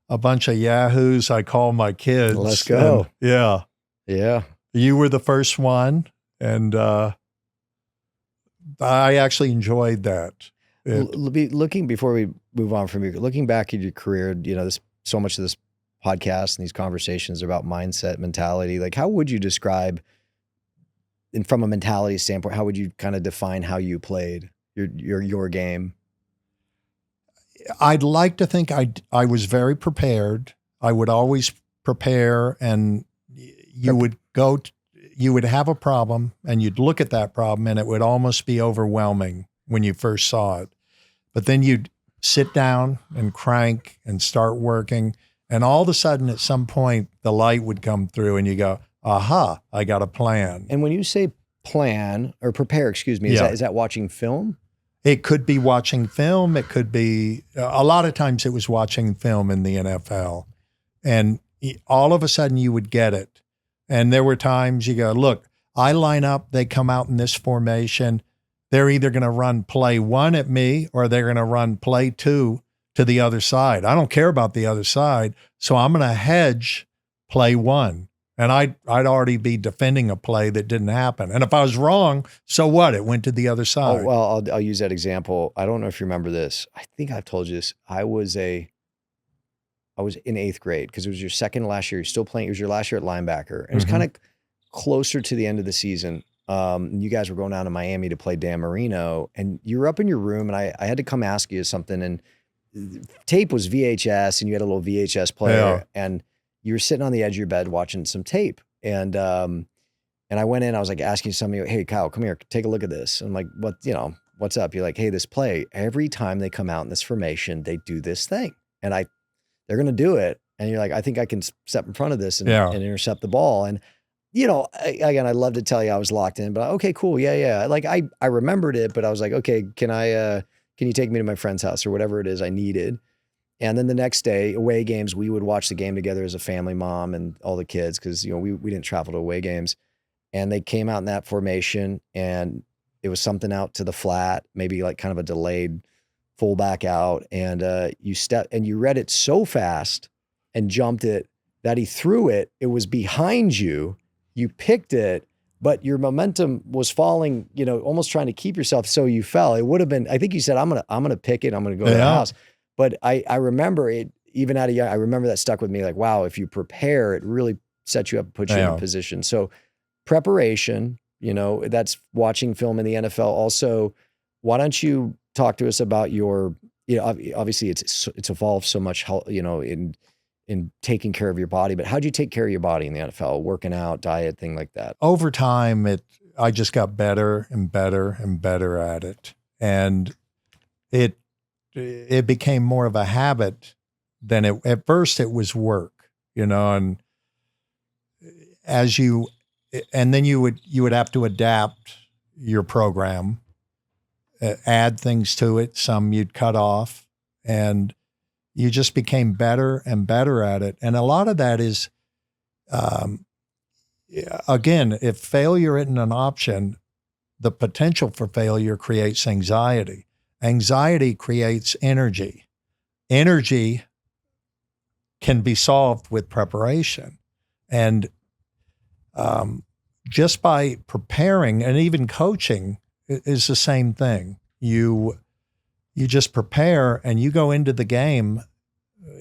bunch of yahoos. I call my kids. Let's go. And, yeah. You were the first one, and I actually enjoyed that. Looking before we move on from you, looking back at your career, so much of this podcast and these conversations are about mindset, mentality. Like, how would you describe, and from a mentality standpoint, how would you kind of define how you played your game? I'd like to think I was very prepared. I would always prepare, and you would have a problem and you'd look at that problem and it would almost be overwhelming when you first saw it. But then you'd sit down and crank and start working, and all of a sudden at some point the light would come through and you go, aha, I got a plan. And when you say plan or prepare, excuse me, is that watching film? It could be watching film. It could be, a lot of times it was watching film in the NFL. And all of a sudden you would get it. And there were times you go, look, I line up, they come out in this formation. They're either going to run play 1 at me or they're going to run play 2 to the other side. I don't care about the other side. So I'm going to hedge play 1. And I'd already be defending a play that didn't happen. And if I was wrong, so what? It went to the other side. Oh, well, I'll use that example. I don't know if you remember this. I think I've told you this. I was in 8th grade because it was your second last year. You're still playing. It was your last year at linebacker. And it was kind of closer to the end of the season. You guys were going down to Miami to play Dan Marino, and you were up in your room, and I had to come ask you something. And tape was VHS, and you had a little VHS player, and you were sitting on the edge of your bed watching some tape. And I went in, I was like asking somebody, hey, Kyle, come here, take a look at this. And I'm like, what's up? You're like, hey, this play, every time they come out in this formation, they do this thing. And they're going to do it. And you're like, I think I can step in front of this and intercept the ball. And, again, I'd love to tell you I was locked in, but okay, cool. Yeah. Like I remembered it, but I was like, okay, can you take me to my friend's house or whatever it is I needed? And then the next day, away games, we would watch the game together as a family, mom and all the kids, because we didn't travel to away games. And they came out in that formation, and it was something out to the flat, maybe like kind of a delayed fullback out, and you read it so fast and jumped it that he threw it. It was behind you. You picked it, but your momentum was falling. Almost trying to keep yourself, so you fell. It would have been. I think you said, "I'm gonna pick it. I'm gonna go to the house." But I remember it, even at a young, I remember that stuck with me, like, wow, if you prepare, it really sets you up and puts you in a position. So preparation, that's watching film in the NFL. Also, why don't you talk to us about your, obviously it's evolved so much, in taking care of your body, but how'd you take care of your body in the NFL, working out, diet, thing like that? Over time, I just got better and better and better at it. And it became more of a habit than at first it was work, and and then you would have to adapt your program, add things to it. Some you'd cut off, and you just became better and better at it. And a lot of that is, again, if failure isn't an option, the potential for failure creates anxiety. Anxiety creates energy. Energy can be solved with preparation. And just by preparing, and even coaching is the same thing. You just prepare and you go into the game,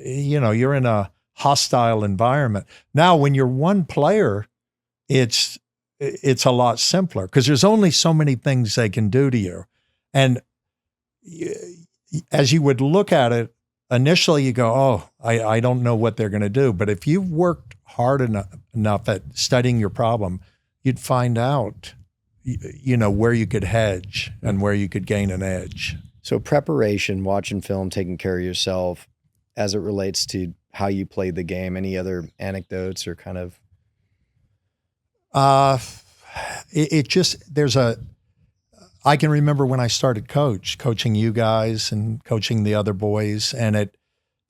you're in a hostile environment. Now, when you're one player, it's a lot simpler because there's only so many things they can do to you. And as you would look at it, initially you go, oh, I don't know what they're going to do. But if you worked hard enough at studying your problem, you'd find out, where you could hedge and where you could gain an edge. So preparation, watching film, taking care of yourself as it relates to how you played the game. Any other anecdotes or kind of? I can remember when I started coaching you guys and coaching the other boys. And at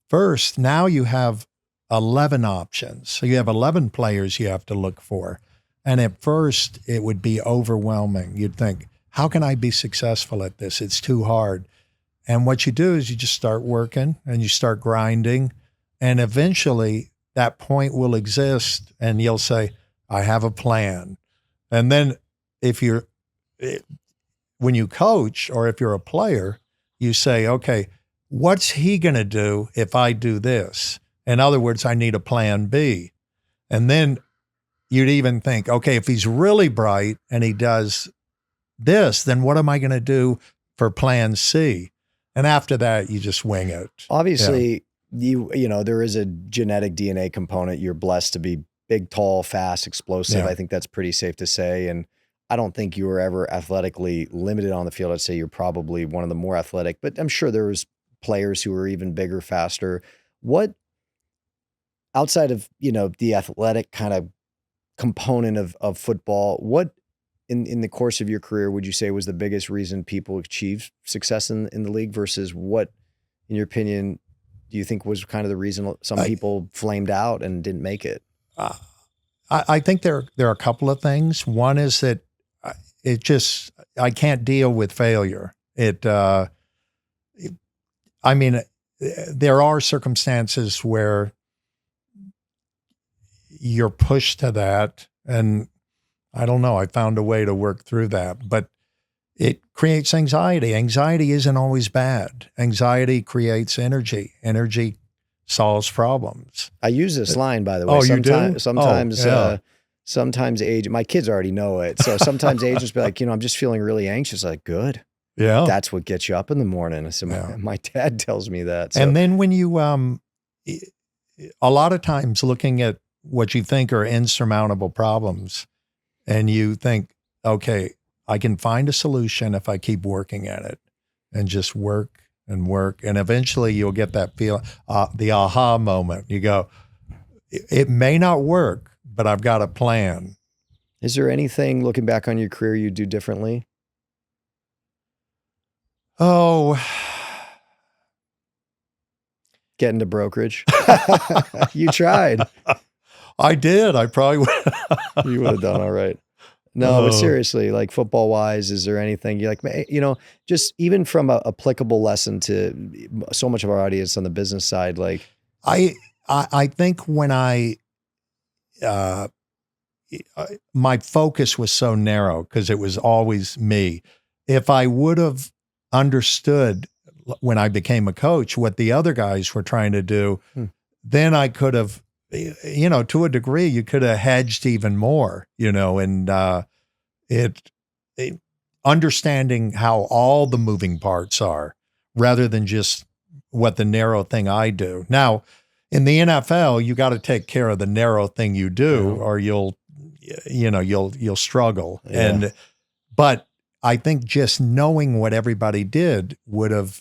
first, now you have 11 options. So you have 11 players you have to look for. And at first, it would be overwhelming. You'd think, how can I be successful at this? It's too hard. And what you do is you just start working and you start grinding. And eventually, that point will exist and you'll say, I have a plan. And then when you coach or if you're a player, you say, okay, what's he going to do if I do this? In other words, I need a plan B. And then you'd even think, okay, if he's really bright and he does this, then what am I going to do for plan C? And after that, you just wing it. Obviously, there is a genetic DNA component. You're blessed to be big, tall, fast, explosive. I think that's pretty safe to say. And I don't think you were ever athletically limited on the field. I'd say you're probably one of the more athletic, but I'm sure there was players who were even bigger, faster. What, outside of, the athletic kind of component of football, what in the course of your career would you say was the biggest reason people achieved success in the league versus what, in your opinion, do you think was kind of the reason some people flamed out and didn't make it? I think there are a couple of things. One is that I can't deal with failure. I mean, there are circumstances where you're pushed to that, and I don't know, I found a way to work through that, but it creates anxiety. Anxiety isn't always bad. Anxiety creates energy. Energy solves problems. I use this line, by the way. Oh, you do? Sometimes my kids already know it. So sometimes agents be like, I'm just feeling really anxious. Like, good. Yeah. That's what gets you up in the morning. I said, my dad tells me that. So. And then when you, a lot of times looking at what you think are insurmountable problems, and you think, okay, I can find a solution if I keep working at it and just work and work. And eventually you'll get that feel, the aha moment. You go, it may not work, but I've got a plan. Is there anything looking back on your career you do differently? Oh, get into brokerage. You tried. I did. I probably would. You would have done all right. No, but seriously, like football wise, is there anything you like, just even from a applicable lesson to so much of our audience on the business side, like I think when my focus was so narrow because it was always me. If I would have understood when I became a coach what the other guys were trying to do, then I could have, to a degree, you could have hedged even more, and understanding how all the moving parts are rather than just what the narrow thing I do. Now, in the NFL, you got to take care of the narrow thing you do, or you'll struggle. Yeah. But I think just knowing what everybody did would have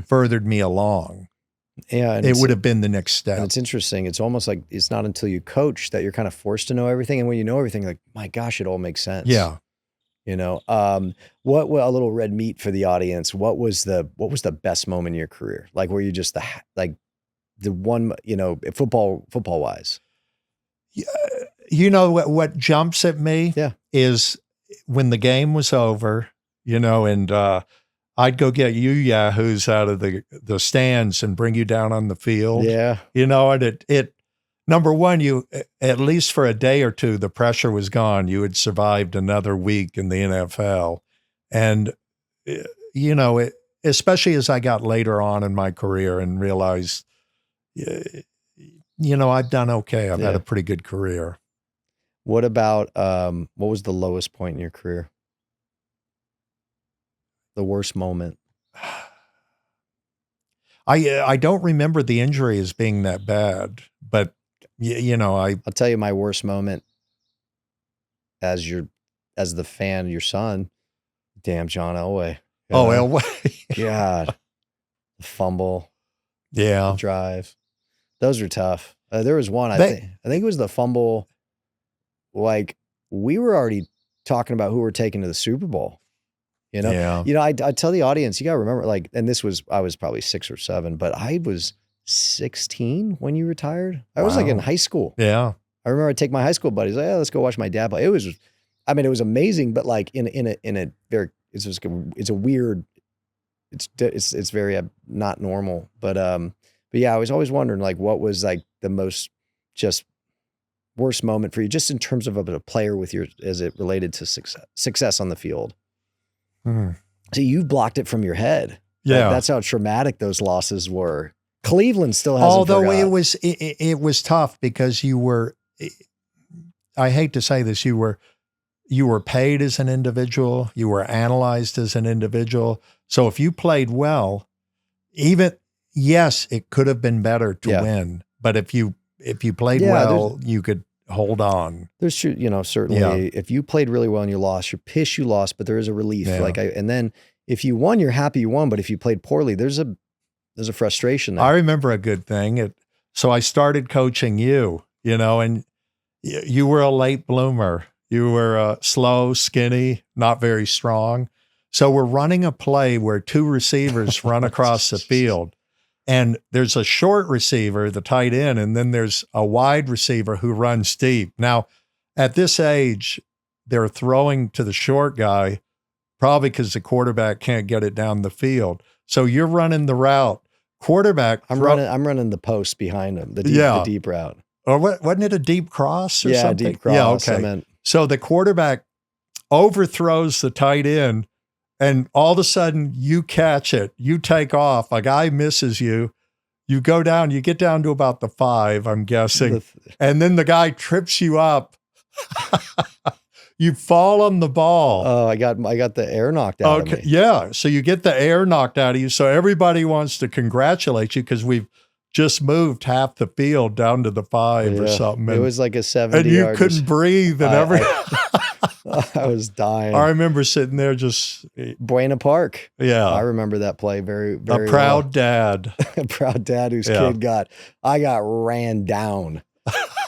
furthered me along. Yeah. It would have been the next step. And it's interesting. It's almost like it's not until you coach that you're kind of forced to know everything. And when you know everything, like, my gosh, it all makes sense. Yeah. What a little red meat for the audience. What was the best moment in your career? Like, were you just the one, football wise? What jumps at me is when the game was over, and I'd go get you yahoos out of the stands and bring you down on the field. Yeah. And it number one, you, at least for a day or two, the pressure was gone. You had survived another week in the NFL. And, especially as I got later on in my career and realized, I've done okay. I've had a pretty good career. What about, what was the lowest point in your career? The worst moment? I don't remember the injury as being that bad, but I'll tell you my worst moment as the fan, your son, damn John Elway. Oh, Elway. God. The fumble. Yeah. The drive. Those are tough. There was one, I think it was the fumble. Like, we were already talking about who we're taking to the Super Bowl. I tell the audience, you got to remember, like, and I was probably 6 or 7, but I was 16 when you retired. I was like in high school. Yeah. I remember I'd take my high school buddies, like, let's go watch my dad play. It was amazing, but like in a very, it's a weird, it's very not normal. But yeah, I was always wondering, like, what was like the most just worst moment for you, just in terms of a player as it related to success on the field. So you blocked it from your head. Yeah. That's how traumatic those losses were. Cleveland still hasn't Although forgot. it was tough because you were, I hate to say this, you were paid as an individual, you were analyzed as an individual. So if you played well, yes, it could have been better to win, but if you played well, you could hold on. There's true, certainly if you played really well and you lost, you're pissed you lost, but there is a relief. Yeah. And then if you won, you're happy you won, but if you played poorly, there's a frustration there. I remember a good thing. So I started coaching you, and you were a late bloomer, You were slow, skinny, not very strong. So we're running a play where two receivers run across the field. And there's a short receiver, the tight end, and then there's a wide receiver who runs deep. Now, at this age, they're throwing to the short guy, probably because the quarterback can't get it down the field. So you're running the route. Quarterback, I'm running the post behind him, the deep route. Or wasn't it a deep cross or something? Deep cross. Yeah, okay. So the quarterback overthrows the tight end, and all of a sudden you catch it. You take off. A guy misses you. You go down. You get down to about the 5, I'm guessing. And then the guy trips you up. You fall on the ball. Oh, I got the air knocked out of me. Yeah. So you get the air knocked out of you. So everybody wants to congratulate you because we've just moved half the field down to the 5 or something. It was like a 70 and you couldn't breathe and I was dying. I remember sitting there just Buena Park. Yeah. I remember that play very, very a proud dad. A proud dad whose kid got ran down.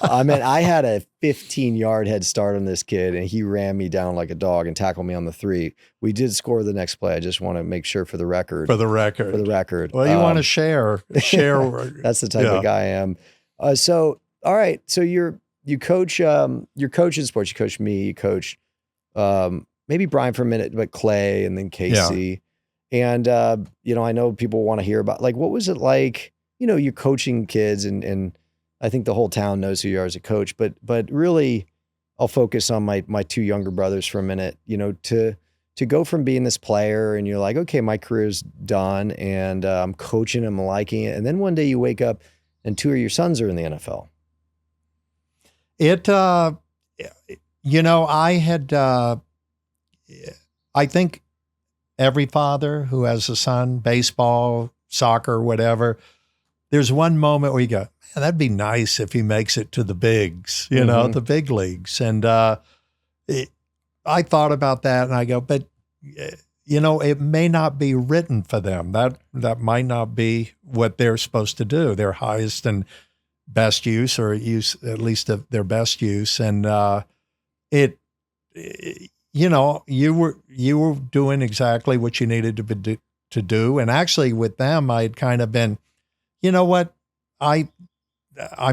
I mean, I had a 15-yard head start on this kid, and he ran me down like a dog and tackled me on the 3. We did score the next play. I just want to make sure for the record. For the record. Well, you want to share. That's the type of guy I am. So, all right. So you're coach. You're coaching sports. You coach me. You coach maybe Brian for a minute, but Clay and then Casey. Yeah. And I know people want to hear about what was it like? You're coaching kids and I think the whole town knows who you are as a coach, but really I'll focus on my 2 younger brothers for a minute, to go from being this player and you're like, okay, my career's done and I'm coaching, I'm liking it. And then one day you wake up and 2 of your sons are in the NFL. I think every father who has a son, baseball, soccer, whatever, there's one moment where you go, man, that'd be nice if he makes it to the bigs, the big leagues. And I thought about that and I go, but it may not be written for them. That might not be what they're supposed to do. Their highest and best use, or use at least of their best use. And you were doing exactly what you needed to do. And actually with them, I'd kind of been, you know what, I'm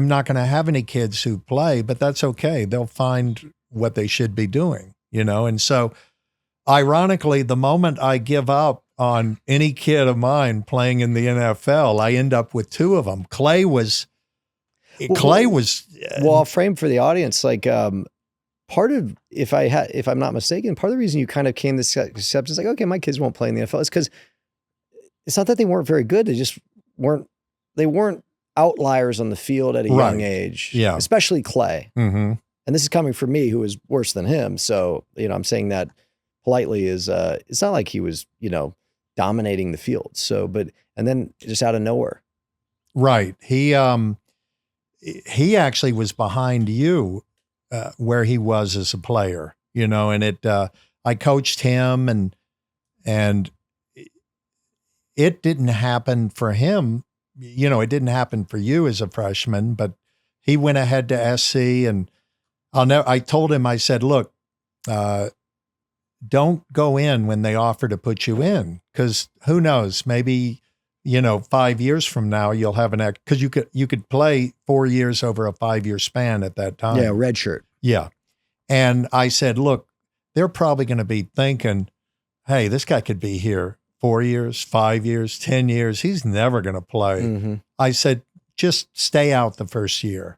not going to have any kids who play, but that's okay. They'll find what they should be doing, And so ironically, the moment I give up on any kid of mine playing in the NFL, I end up with 2 of them. Clay was. Well, I'll frame for the audience, part of, if I'm not mistaken, part of the reason you kind of came to this acceptance, okay, my kids won't play in the NFL, is because it's not that they weren't very good. They just weren't outliers on the field at a young age. Yeah. Especially Clay. Mm-hmm. And this is coming from me, who was worse than him. So, I'm saying that politely is, it's not like he was, dominating the field. So, and then just out of nowhere. Right. He actually was behind you where he was as a player, and I coached him and it didn't happen for him. It didn't happen for you as a freshman, but he went ahead to SC and I told him, I said, look, don't go in when they offer to put you in. 'Cause who knows, maybe, 5 years from now you'll have because you could play 4 years over a 5-year span at that time. Yeah. Red shirt. Yeah. And I said, look, they're probably going to be thinking, hey, this guy could be here 4 years, 5 years, 10 years. He's never going to play. Mm-hmm. I said, just stay out the first year.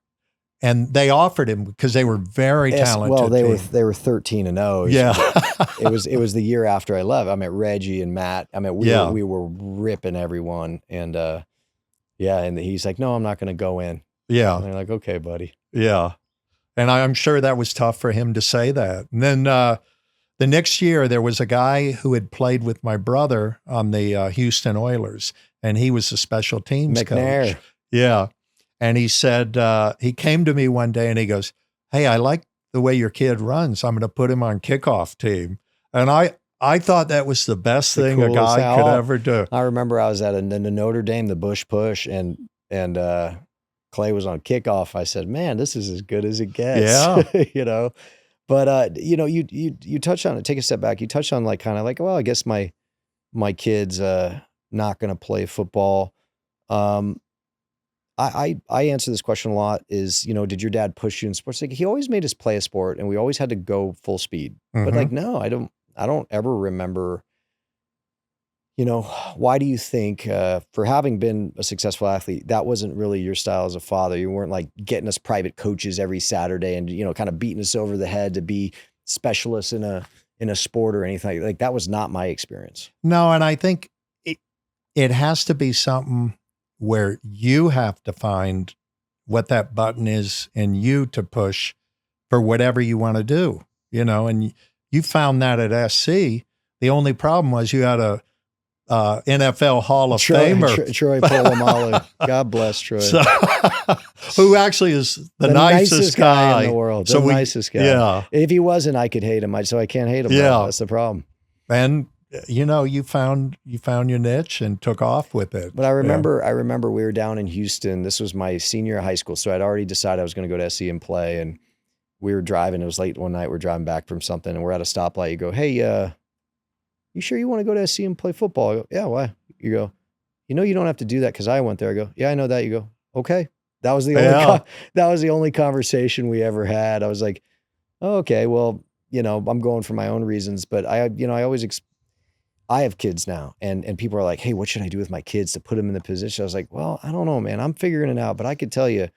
And they offered him because they were very talented. Well, they were 13-0. Yeah. it was the year after I left. I met Reggie and Matt. I mean, we were ripping everyone. And and he's like, no, I'm not going to go in. Yeah. And they're like, okay, buddy. Yeah. And I'm sure that was tough for him to say that. And then the next year, there was a guy who had played with my brother on the Houston Oilers, and he was a special teams coach. Yeah. And he said, he came to me one day and he goes, hey, I like the way your kid runs. I'm going to put him on kickoff team. And I thought that was the best thing a guy could ever do. I remember I was at the Notre Dame, the Bush Push, and Clay was on kickoff. I said, man, this is as good as it gets. Yeah. But you touched on it. Take a step back. You touched on like kind of like, well, I guess my kid's not going to play football. I answer this question a lot is, did your dad push you in sports? Like, he always made us play a sport and we always had to go full speed. But like, no, I don't ever remember, why do you think, for having been a successful athlete, that wasn't really your style as a father? You weren't like getting us private coaches every Saturday and, kind of beating us over the head to be specialists in a sport or anything like that. Was not my experience. No. And I think it has to be something where you have to find what that button is in you to push for whatever you want to do, and you found that at SC. The only problem was you had a NFL Hall of Famer. Troy Polamalu. God bless Troy. Who actually is the nicest guy in the world. The nicest guy. Yeah. If he wasn't, I could hate him. So I can't hate him. Yeah. That's the problem. And you found your niche and took off with it. But I remember we were down in Houston. This was my senior year of high school. So I'd already decided I was going to go to SC and play. And we were driving. It was late one night. We're driving back from something and we're at a stoplight. You go, hey, you sure you want to go to SC and play football? I go, yeah, why? You go, you don't have to do that because I went there. I go, yeah, I know that. You go, okay. That was the only conversation we ever had. I was like, oh, okay, well, I'm going for my own reasons, but I have kids now and people are like, hey, what should I do with my kids to put them in the position? I was like, well, I don't know, man. I'm figuring it out, but I could tell you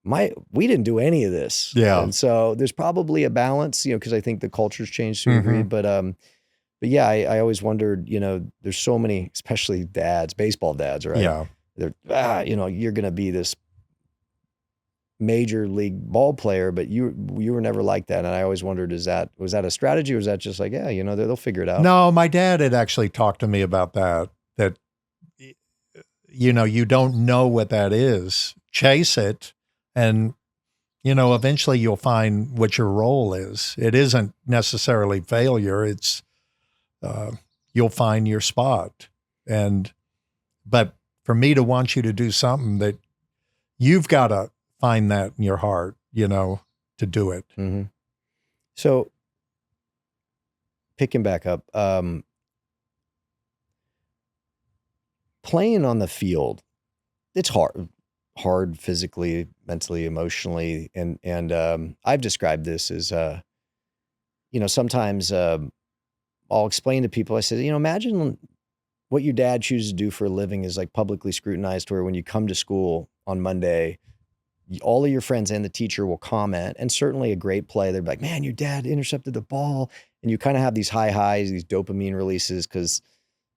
we didn't do any of this. Yeah. And so there's probably a balance, because I think the culture's changed to a degree, but yeah, I always wondered, there's so many, especially dads, baseball dads, right? Yeah. They're, you're going to be this major league ball player, but you were never like that. And I always wondered, was that a strategy or was that just like, yeah, they'll figure it out? No, my dad had actually talked to me about that you don't know what that is. Chase it. And, eventually you'll find what your role is. It isn't necessarily failure. It's, you'll find your spot. But for me to want you to do something that you've got to find that in your heart, to do it. Mm-hmm. So picking back up, playing on the field, it's hard physically, mentally, emotionally. And I've described this as, sometimes I'll explain to people, I said, imagine what your dad chooses to do for a living is like publicly scrutinized, where when you come to school on Monday, all of your friends and the teacher will comment, and certainly a great play. They're like, man, your dad intercepted the ball. And you kind of have these high highs, these dopamine releases, because,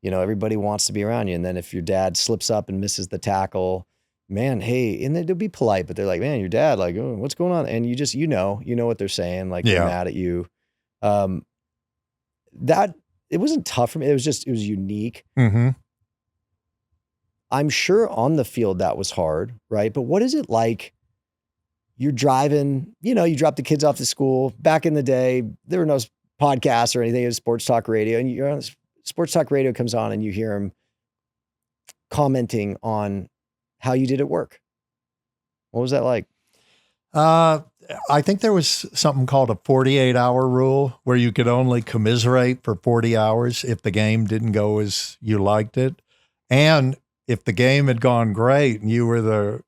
everybody wants to be around you. And then if your dad slips up and misses the tackle, man, hey, and they'll be polite, but they're like, man, your dad, like, oh, what's going on? And you just, you know what they're saying, like, they're mad at you. That, it wasn't tough for me. It was unique. Mm-hmm. I'm sure on the field that was hard, right? But what is it like? You're driving, you drop the kids off to school. Back in the day, there were no podcasts or anything. It was sports talk radio. And you're on sports talk radio comes on and you hear them commenting on how you did at work. What was that like? I think there was something called a 48-hour rule where you could only commiserate for 40 hours if the game didn't go as you liked it. And if the game had gone great and you were the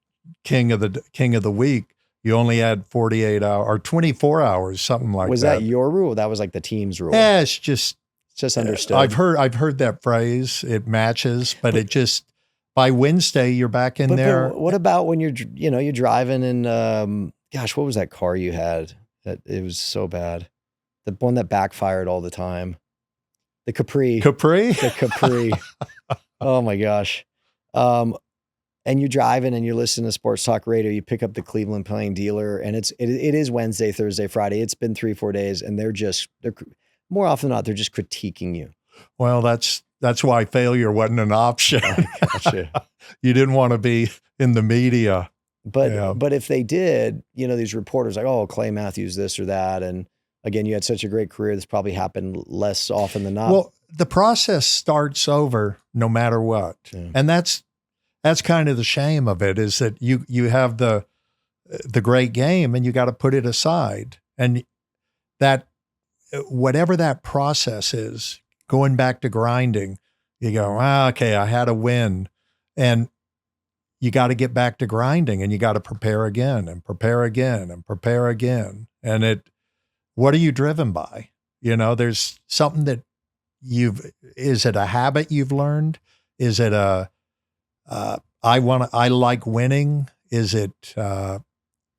king of the week, you only had 48 hours or 24 hours, something like that. Was that your rule? That was like the team's rule? Yeah, it's just understood. I've heard that phrase. It matches, but it just, by Wednesday, you're back in there. But what about when you're driving and, gosh, what was that car you had? It was so bad. The one that backfired all the time. The Capri. The Capri. Oh my gosh. And you're driving and you're listening to sports talk radio, you pick up the Cleveland Plain Dealer, and it is Wednesday, Thursday, Friday. It's been 3-4 days, and they're more often than not, they're just critiquing you. Well, that's why failure wasn't an option. Gotcha. You didn't want to be in the media. But if they did, these reporters like, oh, Clay Matthews, this or that. And again, you had such a great career. This probably happened less often than not. Well, the process starts over no matter what. Yeah. And that's kind of the shame of it, is that you have the great game and you got to put it aside. And that whatever that process is, going back to grinding, you go, okay, I had a win. And you got to get back to grinding, and you got to prepare again and prepare again and prepare again. And what are you driven by? There's something that is it a habit you've learned? Is it I like winning? Is it,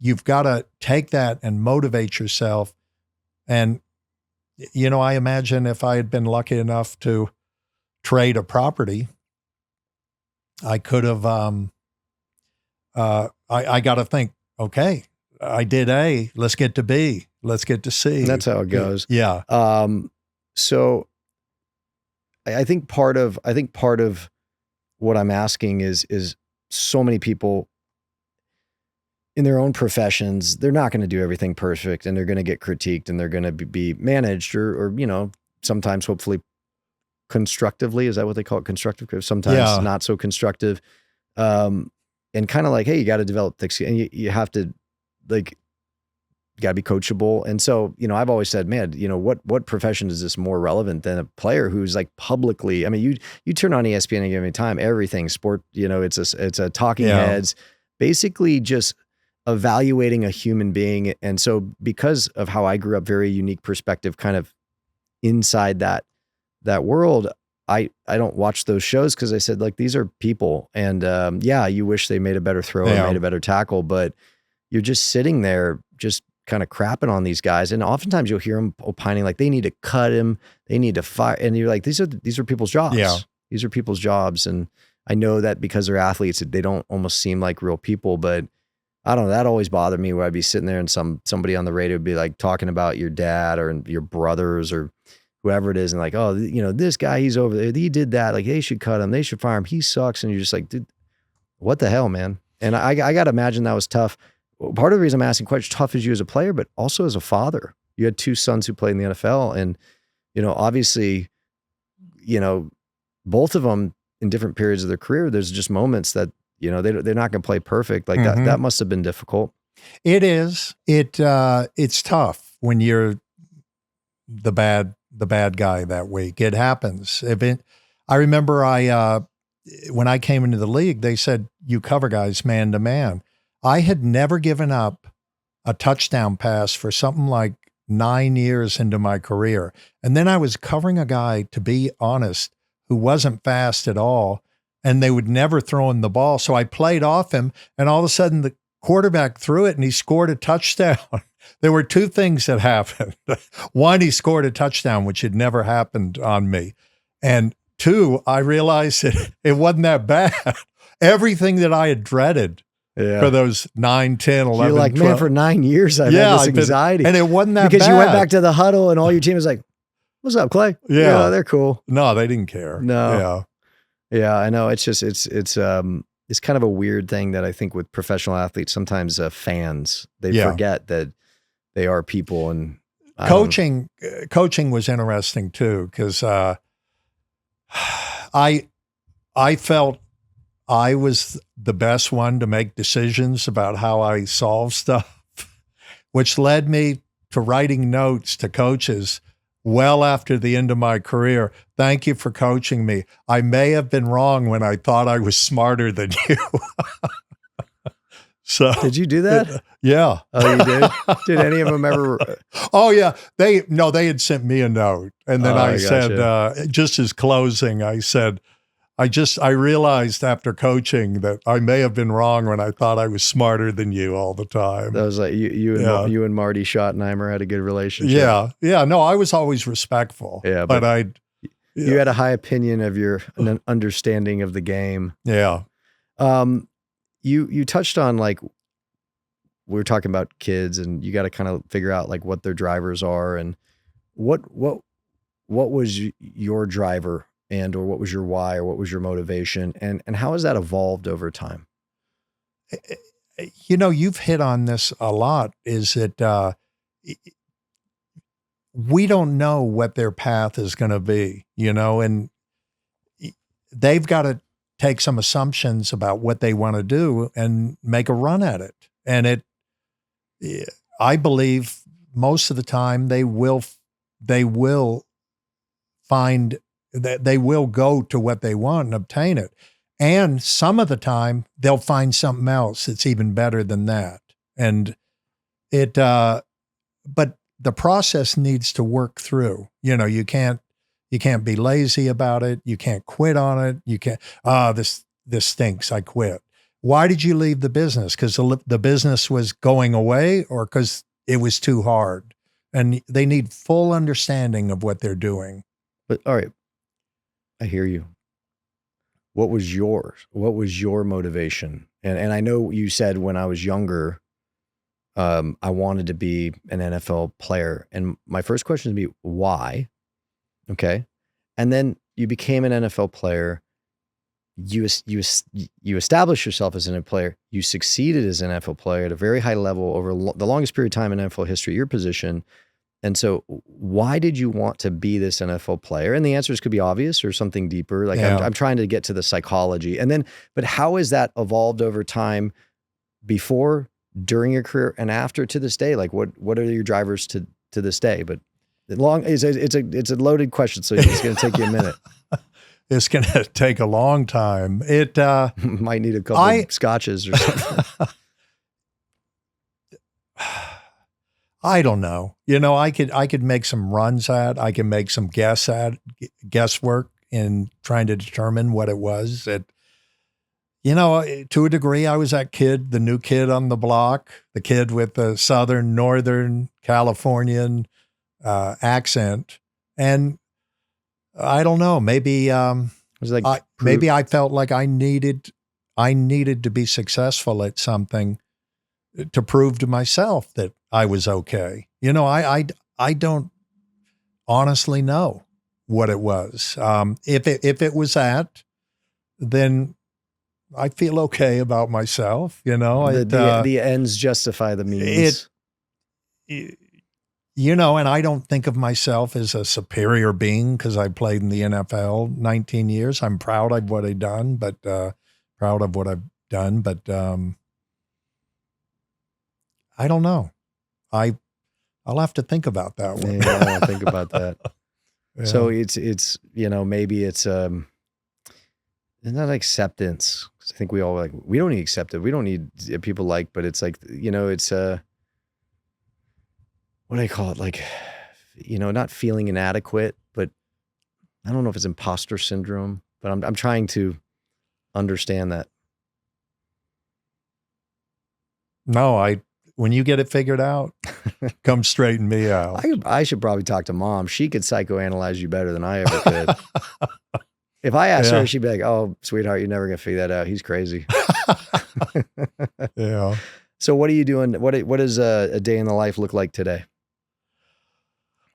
you've got to take that and motivate yourself. And, I imagine if I had been lucky enough to trade a property, I could have, I got to think, okay, I did A, let's get to B, let's get to C. And that's how it goes. Yeah. So I think part of what I'm asking is so many people in their own professions, they're not going to do everything perfect, and they're going to get critiqued, and they're going to be managed or sometimes hopefully constructively. Is that what they call it? Constructive? Sometimes not so constructive. And kind of like, hey, you got to develop thick skin, and you have to got to be coachable. And so, I've always said, man, what profession is this more relevant than a player who's like publicly, I mean, you turn on ESPN at any time, everything sport, it's a talking heads, basically just evaluating a human being. And so because of how I grew up, very unique perspective, kind of inside that world, I don't watch those shows because I said, like, these are people, and you wish they made a better throw or made a better tackle, but you're just sitting there just kind of crapping on these guys. And oftentimes you'll hear them opining like they need to cut him, they need to fire. And you're like, these are people's jobs. Yeah. These are people's jobs. And I know that because they're athletes, they don't almost seem like real people, but I don't know, that always bothered me where I'd be sitting there and somebody on the radio would be like talking about your dad or your brothers or whoever it is. And like, oh, this guy, he's over there, he did that. Like, they should cut him, they should fire him, he sucks. And you're just like, dude, what the hell, man? And I got to imagine that was tough. Part of the reason I'm asking questions, tough as you as a player, but also as a father. You had two sons who played in the NFL, and obviously, both of them in different periods of their career, there's just moments that they're not going to play perfect. Like that must have been difficult. It is. It's tough when you're the bad guy that week. It happens. I remember when I came into the league, they said you cover guys man to man. I had never given up a touchdown pass for something like 9 years into my career. And then I was covering a guy, to be honest, who wasn't fast at all, and they would never throw him the ball. So I played off him, and all of a sudden the quarterback threw it and he scored a touchdown. There were two things that happened. One, he scored a touchdown, which had never happened on me. And two, I realized it wasn't that bad. Everything that I had dreaded for those 9, 10, 11, you're like, 12. Man, for 9 years I've had this anxiety. And it wasn't that because bad. You went back to the huddle and all your team was like, what's up, Clay? Yeah, they're cool. No, they didn't care. No. Yeah, I know. It's just, it's kind of a weird thing that I think with professional athletes, sometimes fans, they forget that they are people. And coaching was interesting too, because I felt I was the best one to make decisions about how I solve stuff, which led me to writing notes to coaches well after the end of my career. Thank you for coaching me. I may have been wrong when I thought I was smarter than you. So did you do that? Yeah. Oh, you did? Did any of them ever? Oh yeah. They had sent me a note, and then I said, just as closing, I said, I realized after coaching that I may have been wrong when I thought I was smarter than you all the time. That was like you and Marty Schottenheimer had a good relationship. Yeah. Yeah. No, I was always respectful. Yeah. But you had a high opinion of an understanding of the game. Yeah. You touched on, like, we were talking about kids, and you got to kind of figure out like what their drivers are, and what was your driver, and or what was your why, or what was your motivation, and how has that evolved over time? You've hit on this a lot, is that we don't know what their path is going to be, and they've got to take some assumptions about what they want to do and make a run at it. And I believe most of the time they will find that they will go to what they want and obtain it. And some of the time they'll find something else that's even better than that. And but the process needs to work through. You can't be lazy about it. You can't quit on it. You can't, this stinks, I quit. Why did you leave the business? Because the business was going away, or because it was too hard? And they need full understanding of what they're doing. But all right, I hear you. What was yours? What was your motivation? And I know you said when I was younger, I wanted to be an NFL player. And my first question would be, why? Okay. And then you became an NFL player. You established yourself as an NFL player. You succeeded as an NFL player at a very high level over the longest period of time in NFL history, your position. And so why did you want to be this NFL player? And the answers could be obvious or something deeper. Like I'm trying to get to the psychology. And then, but how has that evolved over time before, during your career, and after to this day? Like what are your drivers to this day? But it's a loaded question, so it's going to take you a minute. It's going to take a long time. It might need a couple of scotches or something. I don't know. I could make some runs at. I can make some guesswork in trying to determine what it was. To a degree, I was that kid, the new kid on the block, the kid with the Northern Californian accent, and I don't know. Maybe maybe I felt like I needed to be successful at something to prove to myself that I was okay. I don't honestly know what it was. If it was that, then I feel okay about myself. The ends justify the means. And I don't think of myself as a superior being because I played in the NFL 19 years. I'm proud of what I've done, but I don't know. I'll have to think about that one. Yeah, I'll think about that. Yeah. So it's maybe it's not acceptance. I think we all we don't need accepted. We don't need people but it's it's what do I call it? Not feeling inadequate, but I don't know if it's imposter syndrome, but I'm trying to understand that. No, when you get it figured out, come straighten me out. I should probably talk to Mom. She could psychoanalyze you better than I ever could. If I asked her, she'd be like, "Oh, sweetheart, you're never gonna figure that out. He's crazy." Yeah. So what are you doing? What does a day in the life look like today?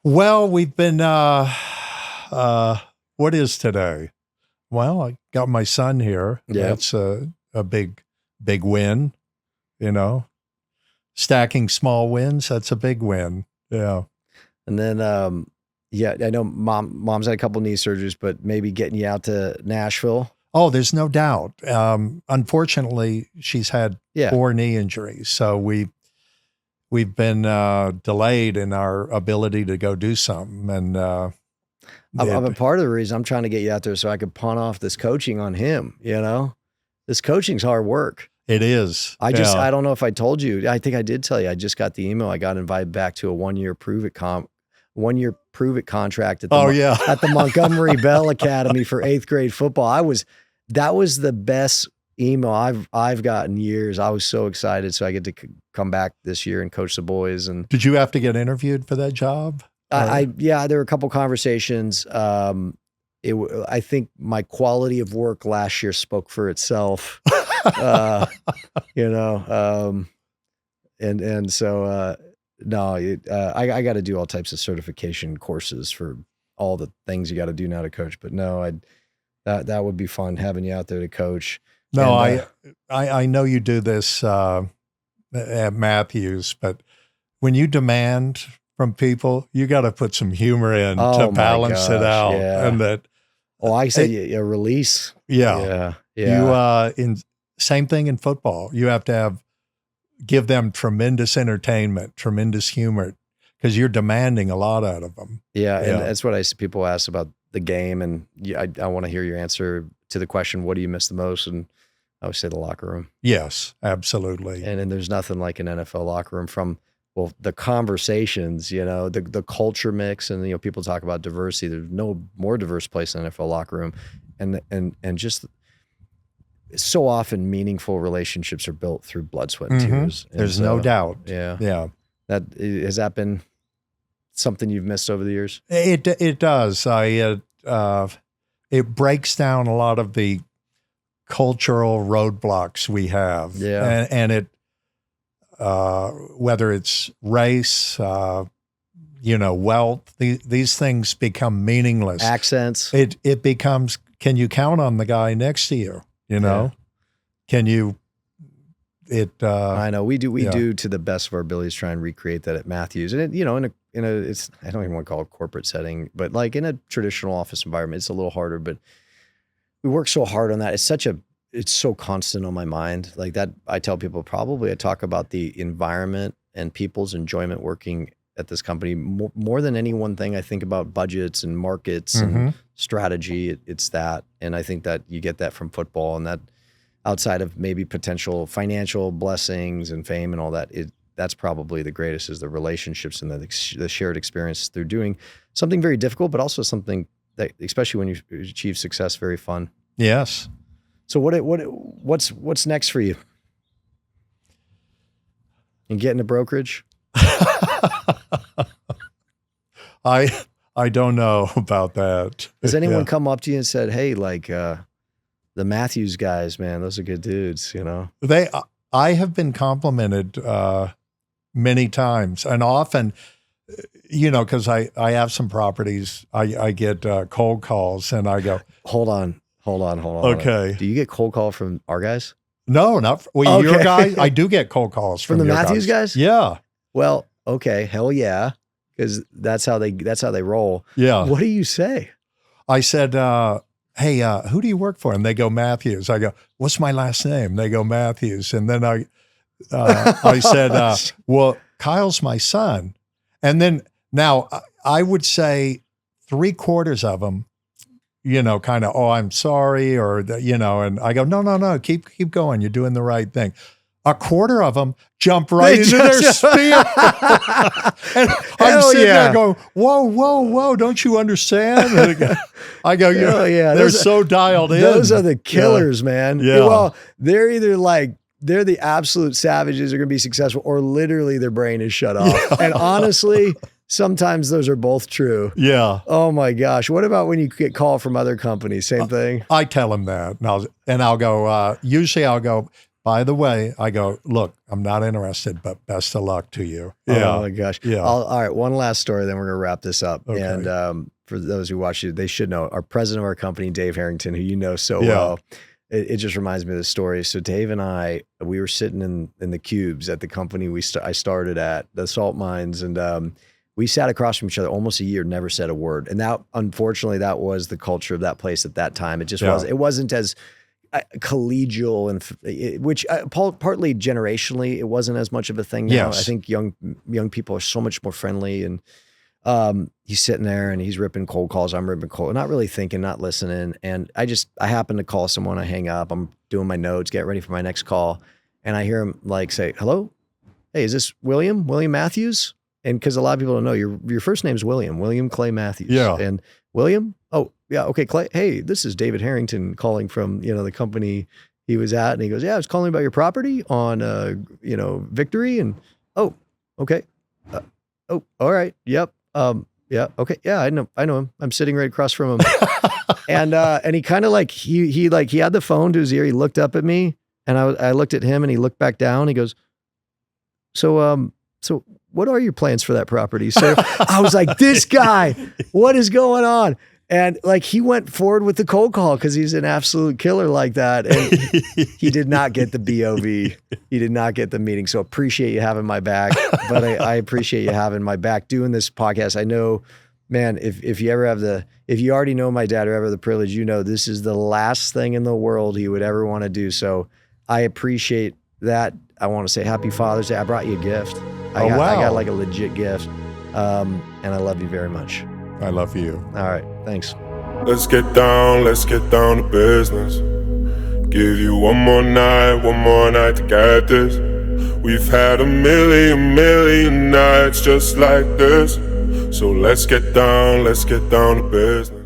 Well, we've been, what is today? Well, I got my son here. Yeah. That's a big win, stacking small wins. That's a big win. Yeah. And then, I know mom's had a couple knee surgeries, but maybe getting you out to Nashville. Oh, there's no doubt. Unfortunately, she's had 4 knee injuries. So we've been delayed in our ability to go do something. And I'm a part of the reason I'm trying to get you out there so I could pawn off this coaching on him. This coaching's hard work. It is. I don't know if I told you. I think I did tell you. I just got the email. I got invited back to a 1-year prove it contract at the Montgomery Bell Academy for 8th grade football. That was the best email I've gotten in years. I was so excited. So I get to come back this year and coach the boys. And did you have to get interviewed for that job? There were a couple conversations. I think my quality of work last year spoke for itself. No, I got to do all types of certification courses for all the things you got to do now to coach. But no, that would be fun having you out there to coach. No, I know you do this at Matthews, but when you demand from people, you got to put some humor in to balance it out. Yeah. And that. Oh, I say a release. Yeah. You same thing in football. You have to give them tremendous entertainment, tremendous humor, because you're demanding a lot out of them. Yeah, and that's what people ask about the game, and I want to hear your answer to the question, what do you miss the most? And I would say the locker room. Yes, absolutely. And there's nothing like an NFL locker room from, well, the conversations, the culture mix, and people talk about diversity. There's no more diverse place than an NFL locker room, and just so often meaningful relationships are built through blood, sweat, and tears. And there's no doubt. Yeah. Has that been something you've missed over the years? It does. It breaks down a lot of the cultural roadblocks we have. Yeah. And it, whether it's race, wealth, these things become meaningless. Accents. It becomes, can you count on the guy next to you? Yeah. Can you, I know we do to the best of our abilities try and recreate that at Matthews. And it's, I don't even want to call it corporate setting, but like in a traditional office environment, it's a little harder, but we work so hard on that. It's so constant on my mind. Like that, I tell people I talk about the environment and people's enjoyment working at this company more than any one thing. I think about budgets and markets and strategy. It's that. And I think that you get that from football, and that outside of maybe potential financial blessings and fame and all that, that's probably the greatest, is the relationships and the shared experience through doing something very difficult, but also something that, especially when you achieve success, very fun. Yes. So what's next for you? And getting a brokerage? I don't know about that. Has anyone come up to you and said, "Hey, like the Matthews guys, man, those are good dudes," I have been complimented many times, and often, because I have some properties, I get cold calls, and I go, Hold on. Okay. Do you get cold call from our guys? No, not Okay. your guy. I do get cold calls From the your Matthews guys? Yeah. Well, okay, hell yeah, because that's how they roll. Yeah. What do you say? I said, hey, who do you work for? And they go, Matthews. I go, what's my last name? They go, Matthews. And then I said, well, Kyle's my son. And then now I would say 3/4 of them, kind of, oh, I'm sorry, or, and I go, no, keep going. You're doing the right thing. 1/4 of them jump right into their spiel. And I'm sitting there going, whoa, don't you understand? And I go, they're so dialed in. Those are the killers, man. Yeah. Well, they're either like, they're the absolute savages, are going to be successful, or literally their brain is shut off. Yeah. And honestly, sometimes those are both true. Yeah. Oh my gosh. What about when you get called from other companies? Same thing? I tell them that. And I'll go, usually I'll go, by the way, I go, look, I'm not interested, but best of luck to you. Yeah. Oh my gosh. Yeah. All right. One last story, then we're going to wrap this up. Okay. And for those who watch it, they should know our president of our company, Dave Harrington, who you know so well. It just reminds me of the story. So Dave and I, we were sitting in the cubes at the company I started at, the salt mines, and we sat across from each other almost a year, never said a word. And that, unfortunately, that was the culture of that place at that time. It just wasn't. It wasn't as collegial, and which partly generationally, it wasn't as much of a thing now. Yes. I think young people are so much more friendly, and he's sitting there and he's ripping cold calls. I'm ripping cold, not really thinking, not listening. And I happen to call someone. I hang up. I'm doing my notes, get ready for my next call, and I hear him like say, "Hello, hey, is this William Matthews?" And because a lot of people don't know, your first name is William Clay Matthews. Yeah. And William, oh yeah, okay, Clay. Hey, this is David Harrington calling from the company he was at, and he goes, "Yeah, I was calling about your property on Victory." And oh, okay, oh, all right, yep. Yeah. Okay. Yeah. I know him. I'm sitting right across from him. and he kind of like, he had the phone to his ear. He looked up at me, and I looked at him, and he looked back down. He goes, so what are your plans for that property, sir? I was like, this guy, what is going on? And like, he went forward with the cold call because he's an absolute killer like that. And he did not get the BOV. He did not get the meeting. So appreciate you having my back, but I appreciate you having my back doing this podcast. I know, man, if you already know my dad or ever the privilege, this is the last thing in the world he would ever want to do. So I appreciate that. I want to say happy Father's Day. I brought you a gift. I got like a legit gift. And I love you very much. I love you. All right. Thanks. Let's get down to business. Give you one more night to get this. We've had a million nights just like this. So let's get down to business.